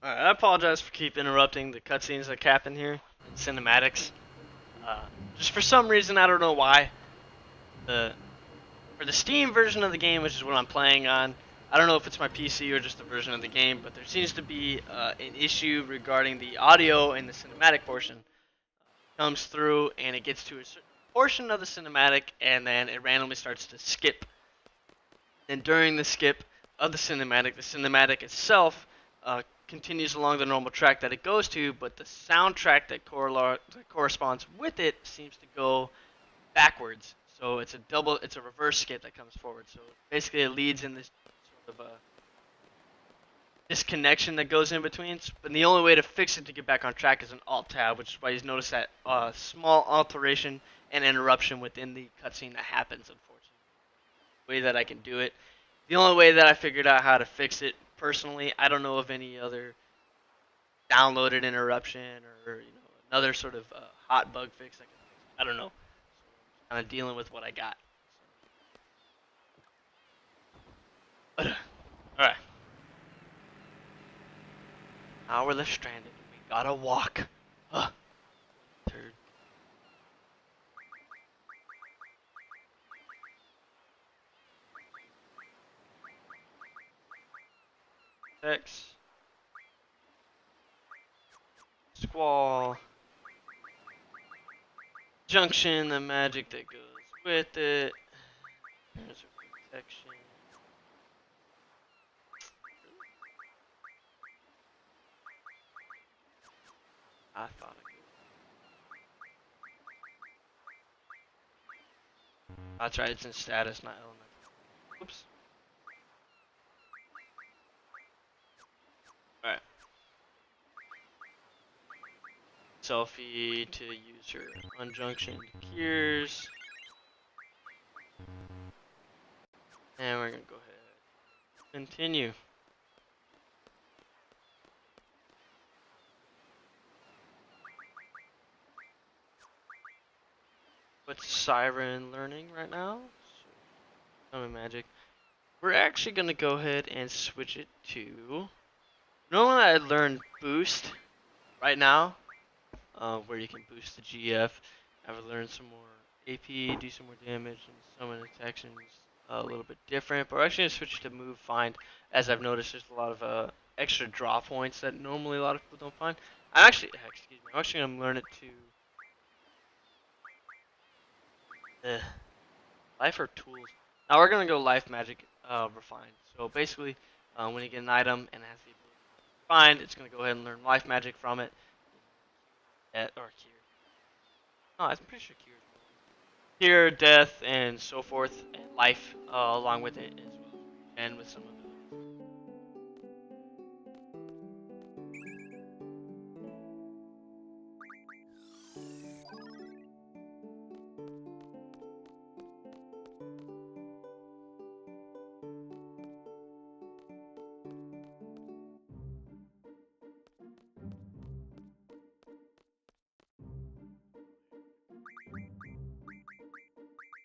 Alright, I apologize for keep interrupting the cutscenes that happen here, cinematics. Just for some reason, I don't know why. For the Steam version of the game, which is what I'm playing on, I don't know if it's my PC or just the version of the game, but there seems to be an issue regarding the audio in the cinematic portion. Comes through and it gets to a certain portion of the cinematic, and then it randomly starts to skip. And during the skip of the cinematic itself continues along the normal track that it goes to, but the soundtrack that corresponds with it seems to go backwards. So it's a reverse skip that comes forward. So basically it leads in this sort of a disconnection that goes in between. But the only way to fix it to get back on track is an alt tab, which is why you notice that small alteration and interruption within the cutscene that happens, unfortunately. The way that I can do it. The only way that I figured out how to fix it personally, I don't know of any other downloaded interruption or another sort of hot bug fix I can fix. I don't know. So I'm kind of dealing with what I got. Alright. Now we're left stranded. We gotta walk. Ugh. Turd. X. Squall. Junction, the magic that goes with it. There's a protection. I thought I could. That's right, it's in status, not element. Oops. Alright. Selfie to use your unjunctioned gears. And we're gonna go ahead. Continue. What's Siren learning right now? Summon magic. We're actually gonna go ahead and switch it to. Normally I learn boost right now, where you can boost the GF. I've learned some more AP, do some more damage, and some of the attacks a little bit different. But we're actually gonna switch to move find, as I've noticed there's a lot of extra draw points that normally a lot of people don't find. I'm actually gonna learn it to life or tools. Now we're gonna go life magic refined. So basically, when you get an item and it has the ability to find, it's gonna go ahead and learn life magic from it. Or cure. No, I'm pretty sure cure. Cure, death, and so forth, and life along with it as well. And with some of it.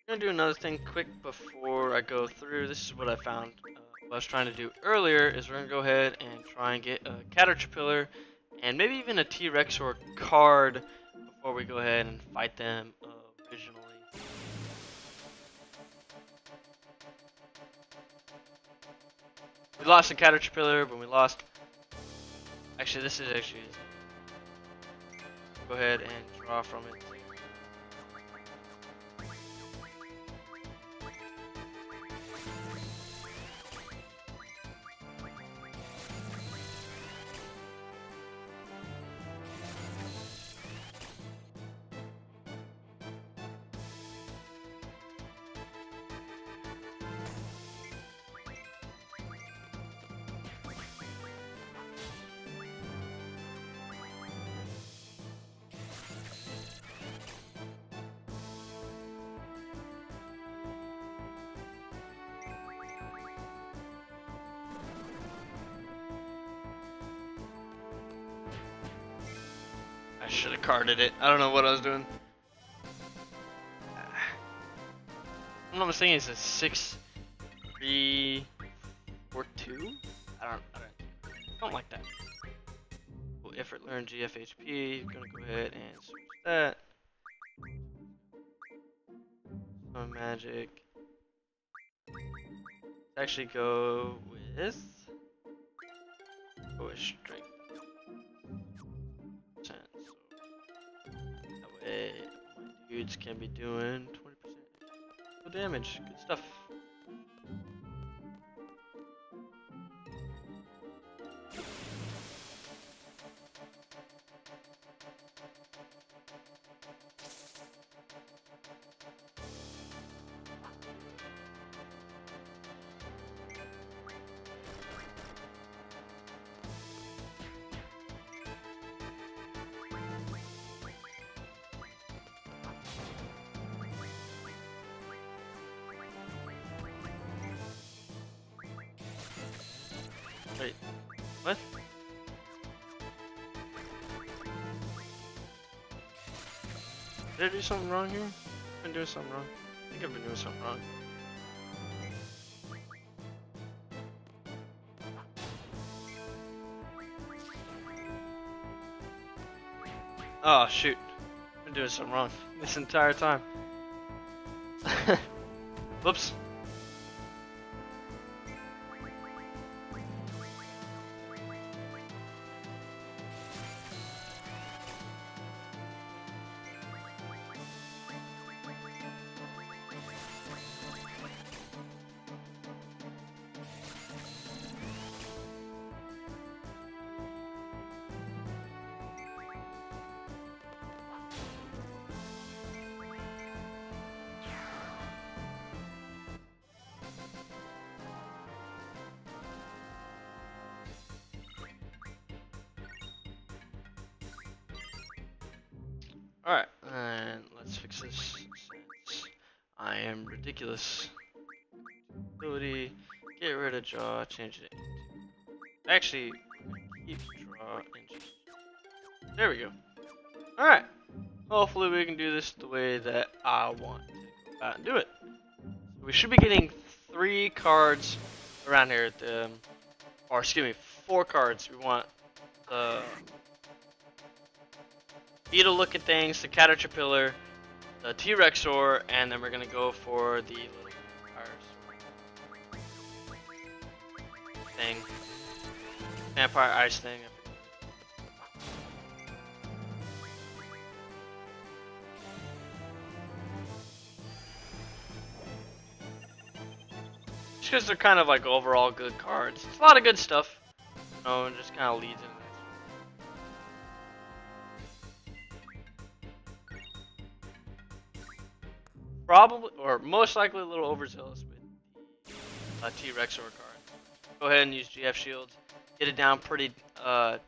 I'm gonna do another thing quick before I go through. This is what I found. What I was trying to do earlier is we're gonna go ahead and try and get a caterpillar and maybe even a T-Rex or a card before we go ahead and fight them originally. We lost a caterpillar, but we lost. Actually, this is actually. Go ahead and draw from it. I should have carded it. I don't know what I was doing. I'm not mistaken, it's a 6-3-4-2? I don't something like that. Well, effort learn GFHP, gonna go ahead and switch that. Some magic. Let's actually go with strength. So that way my dudes can be doing 20% damage. Good stuff. Wait, what? Did I do something wrong here? I've been doing something wrong. I think I've been doing something wrong. Oh shoot, I've been doing something wrong this entire time. Whoops. Alright, and let's fix this since I am ridiculous. Ability, get rid of draw, change it into. Actually, keep draw and there we go. Alright, hopefully we can do this the way that I want to go about and do it. We should be getting 3 cards around here, or excuse me, 4 cards. We want the beetle looking things, the caterpillar, the T-Rexor, and then we're gonna go for the little thing, vampire ice thing. Just because they're kind of like overall good cards. It's a lot of good stuff. You know, and just kind of leads into this. Probably, or most likely, a little overzealous with the T-Rexor card. Go ahead and use GF shields. Get it down pretty decent.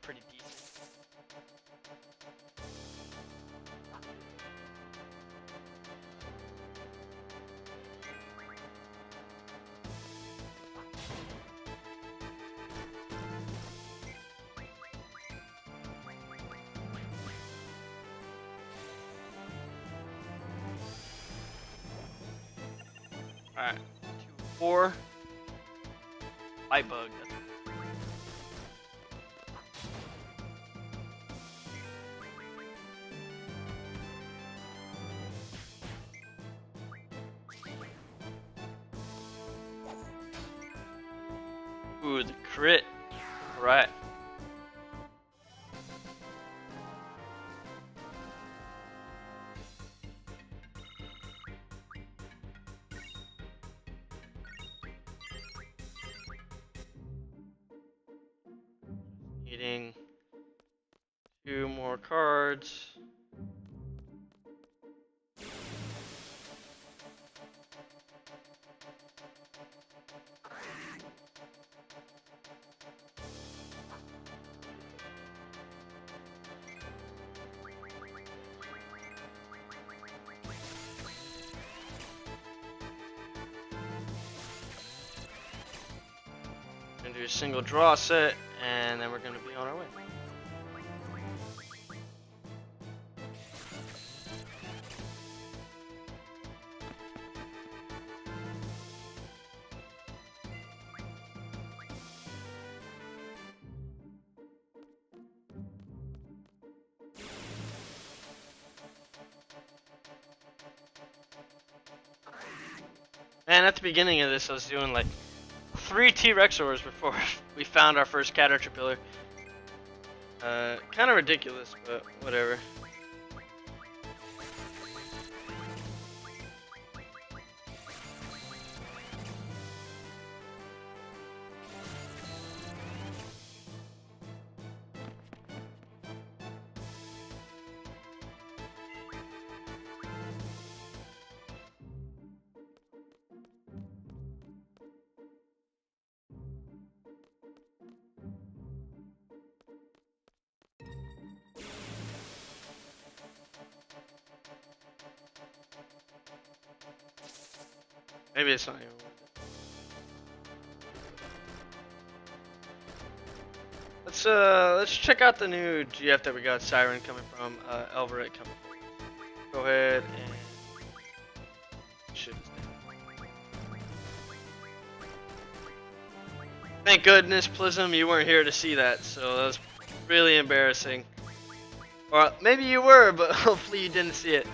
Alright, 2-4. Light bug. Ooh, the crit. Right. Needing 2 more cards. Gonna do a single draw set, and then we're gonna be on our way. And at the beginning of this, I was doing like 3 T-Rexors before we found our first caterpillar. Kind of ridiculous, but whatever. Maybe it's not even worth it. Let's check out the new GF that we got. Siren coming from Elverett coming from. Go ahead and shift this down. Thank goodness, Plism, you weren't here to see that, so that was really embarrassing. Or maybe you were, but hopefully you didn't see it.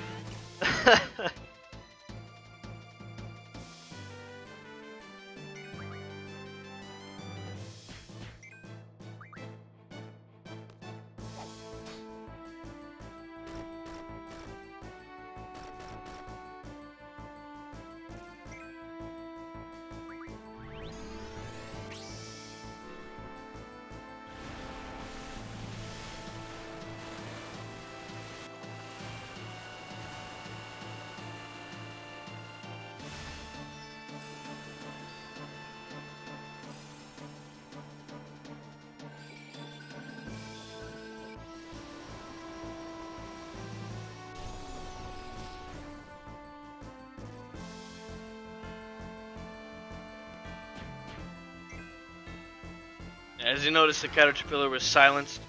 As you notice, the Caterpillar was silenced.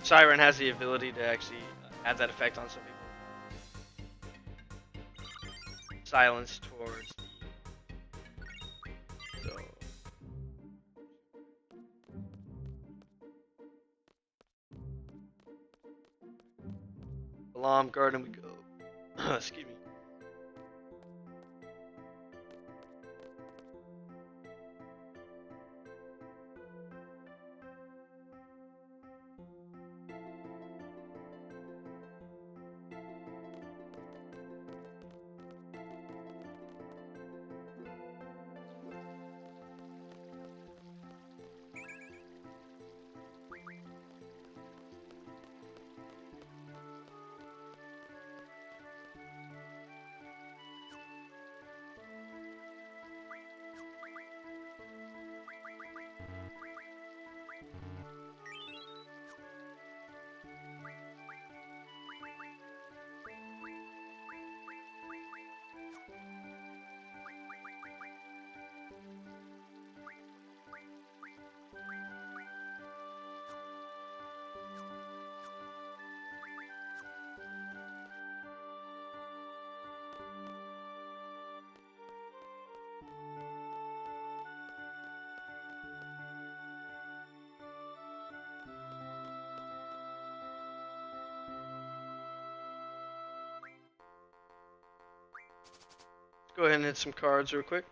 Siren has the ability to actually have that effect on some people. Silence towards the... So... Alarm garden we go. Excuse me. Go ahead and hit some cards real quick.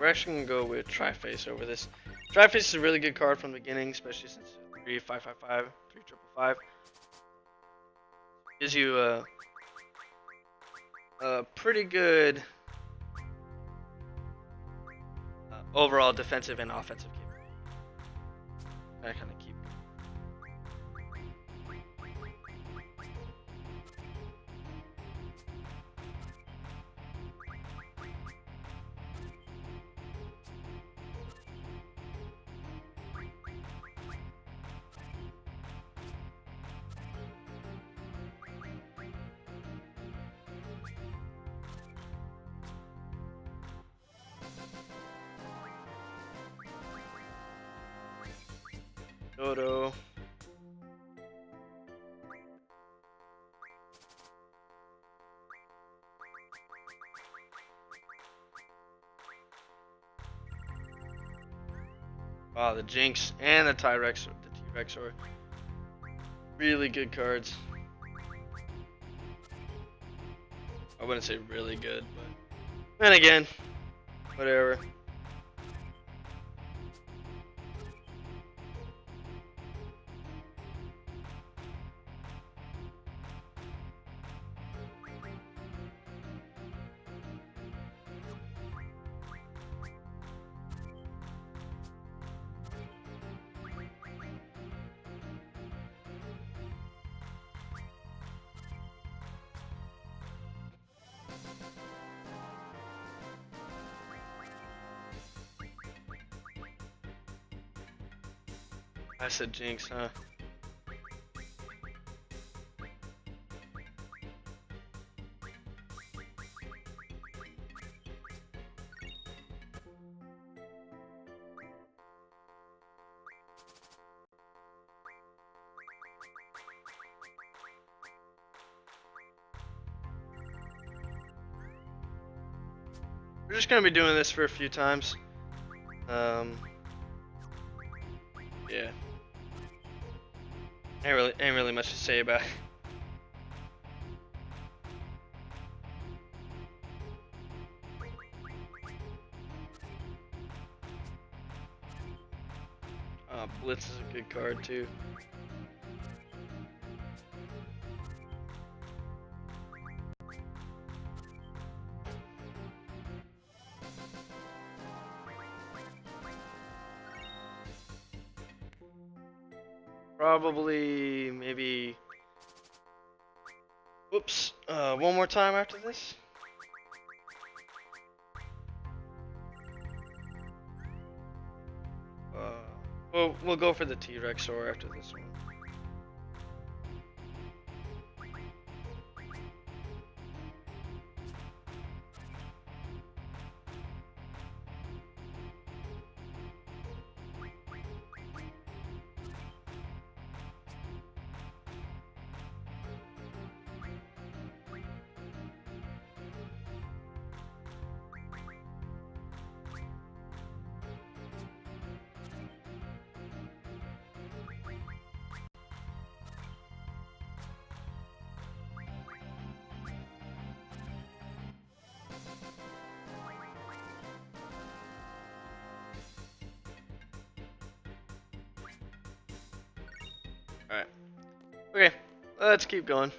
We're actually going to go with Tri-Face over this. Tri-Face is a really good card from the beginning, especially since 3-5-5-5, 3-5-5. Gives you a pretty good overall defensive and offensive capability. I kind of keep. Dodo. Wow, the Jinx and the T-Rex are really good cards. I wouldn't say really good, but then again, whatever. I said jinx, huh? We're just gonna be doing this for a few times. Yeah. Ain't really much to say about it. Blitz is a good card too. Probably, maybe. Whoops. One more time after this. Well, we'll go for the T-Rex or after this one. Alright. Okay, let's keep going.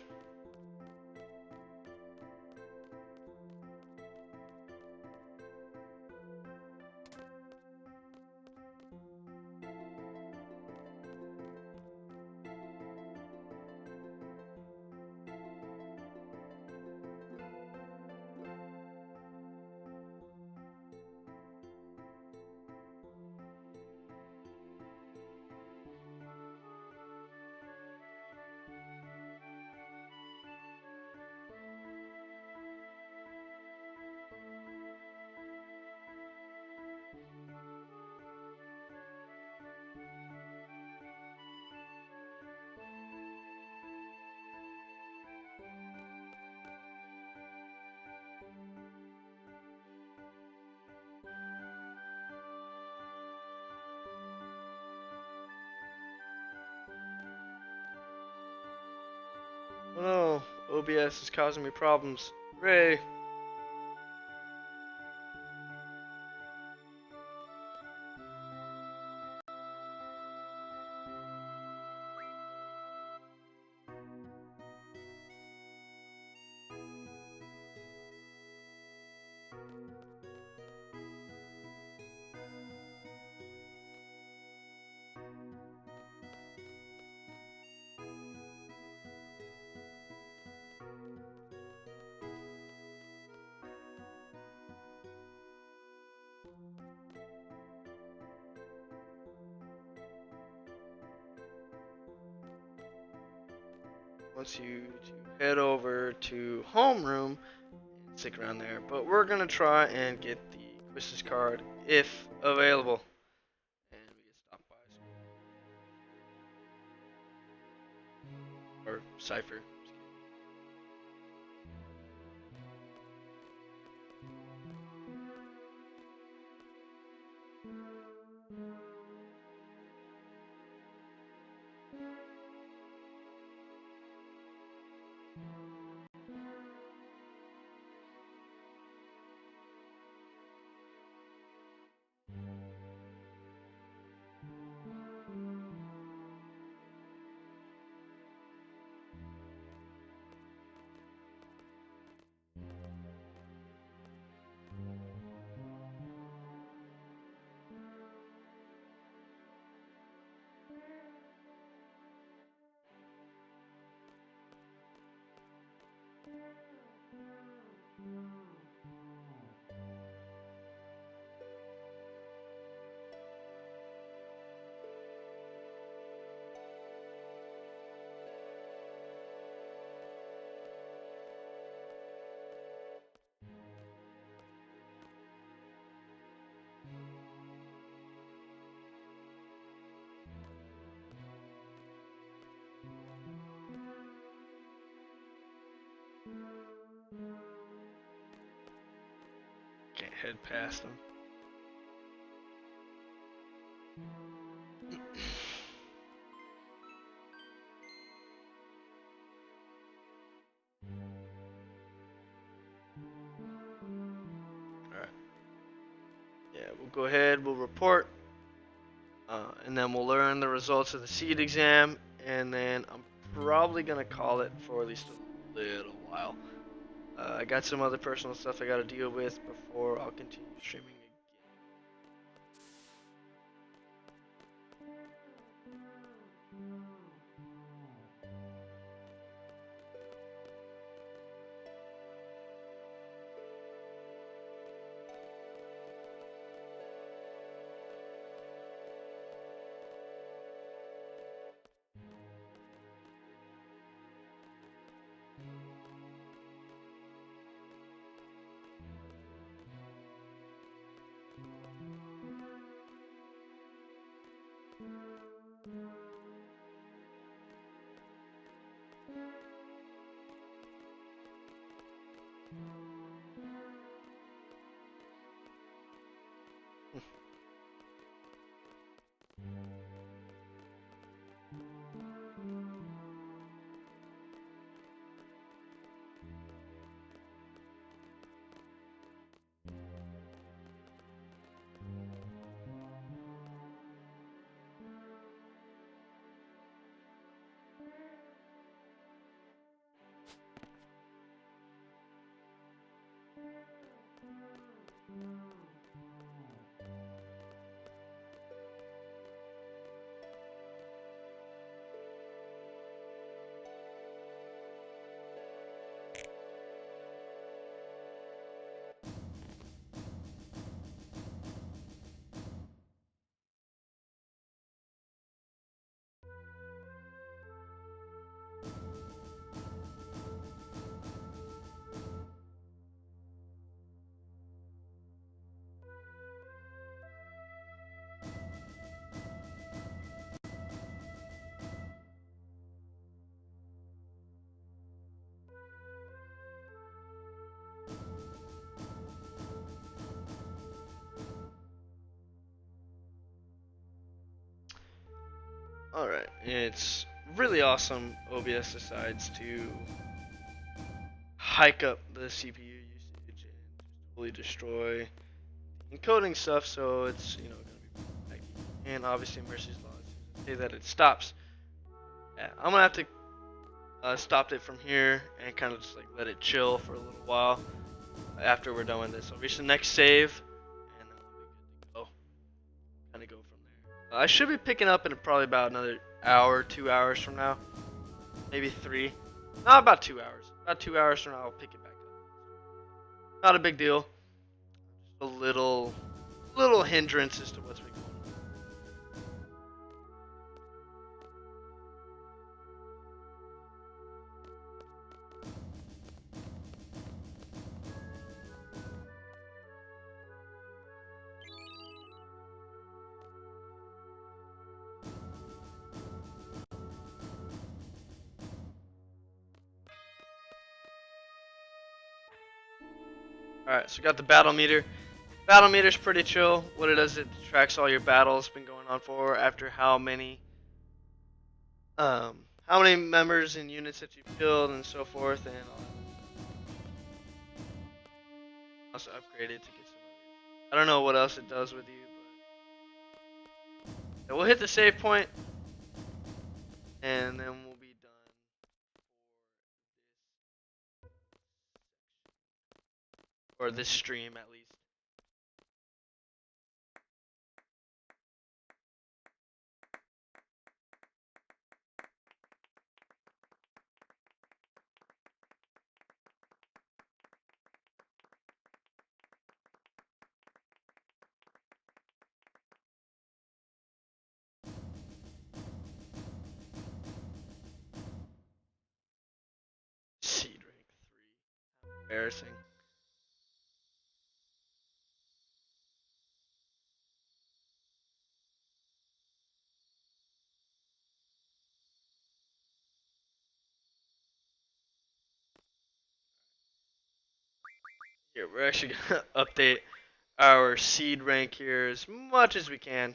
Oh no, OBS is causing me problems. Hooray! Wants you to head over to homeroom and stick around there. But we're gonna try and get the Quistis card if available. And we get stopped by or Cypher. Can't head past them. Alright. Yeah, we'll go ahead, we'll report, and then we'll learn the results of the seed exam, and then I'm probably going to call it for at least a little while. I got some other personal stuff I got to deal with before I'll continue streaming again. Alright, it's really awesome OBS decides to hike up the CPU usage and just totally destroy encoding stuff, so it's, you know, gonna be laggy. And obviously Mercy's Law say that it stops. Yeah, I'm gonna have to stop it from here and kind of just like let it chill for a little while after we're done with this. I'll reach the next save and then we'll be good to go. Kind of go from there. I should be picking up in probably about another hour, 2 hours from now, maybe 3. No, about 2 hours. About 2 hours from now, I'll pick it back up. Not a big deal. Just a little hindrance as to what's been going on. Alright, so we got the battle meter. Battle meter's pretty chill. What it does, it tracks all your battles been going on for after how many members and units that you've killed and so forth, and also upgraded to get some. I don't know what else it does with you, but we'll hit the save point, and then we'll be done for this stream at least. Seed rank 3. Embarrassing. Here, we're actually gonna update our seed rank here as much as we can.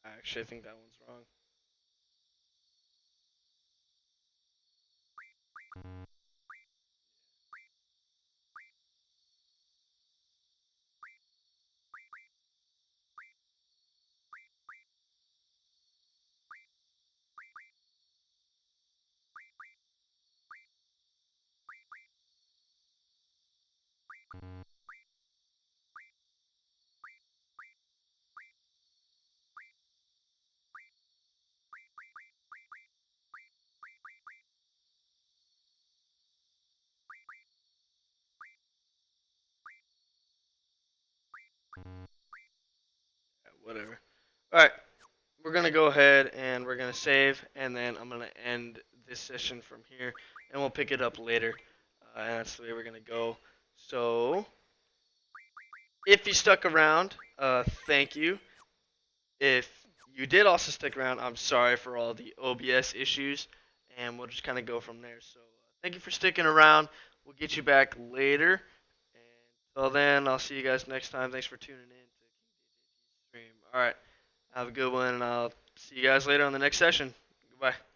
Actually, I think that one's wrong. Yeah, whatever. Alright, we're gonna go ahead and we're gonna save, and then I'm gonna end this session from here, and we'll pick it up later. And that's the way we're gonna go. So, if you stuck around, thank you. If you did also stick around, I'm sorry for all the OBS issues, and we'll just kind of go from there. So, thank you for sticking around. We'll get you back later. And until then, I'll see you guys next time. Thanks for tuning in to King DJT's stream. All right, have a good one, and I'll see you guys later on the next session. Goodbye.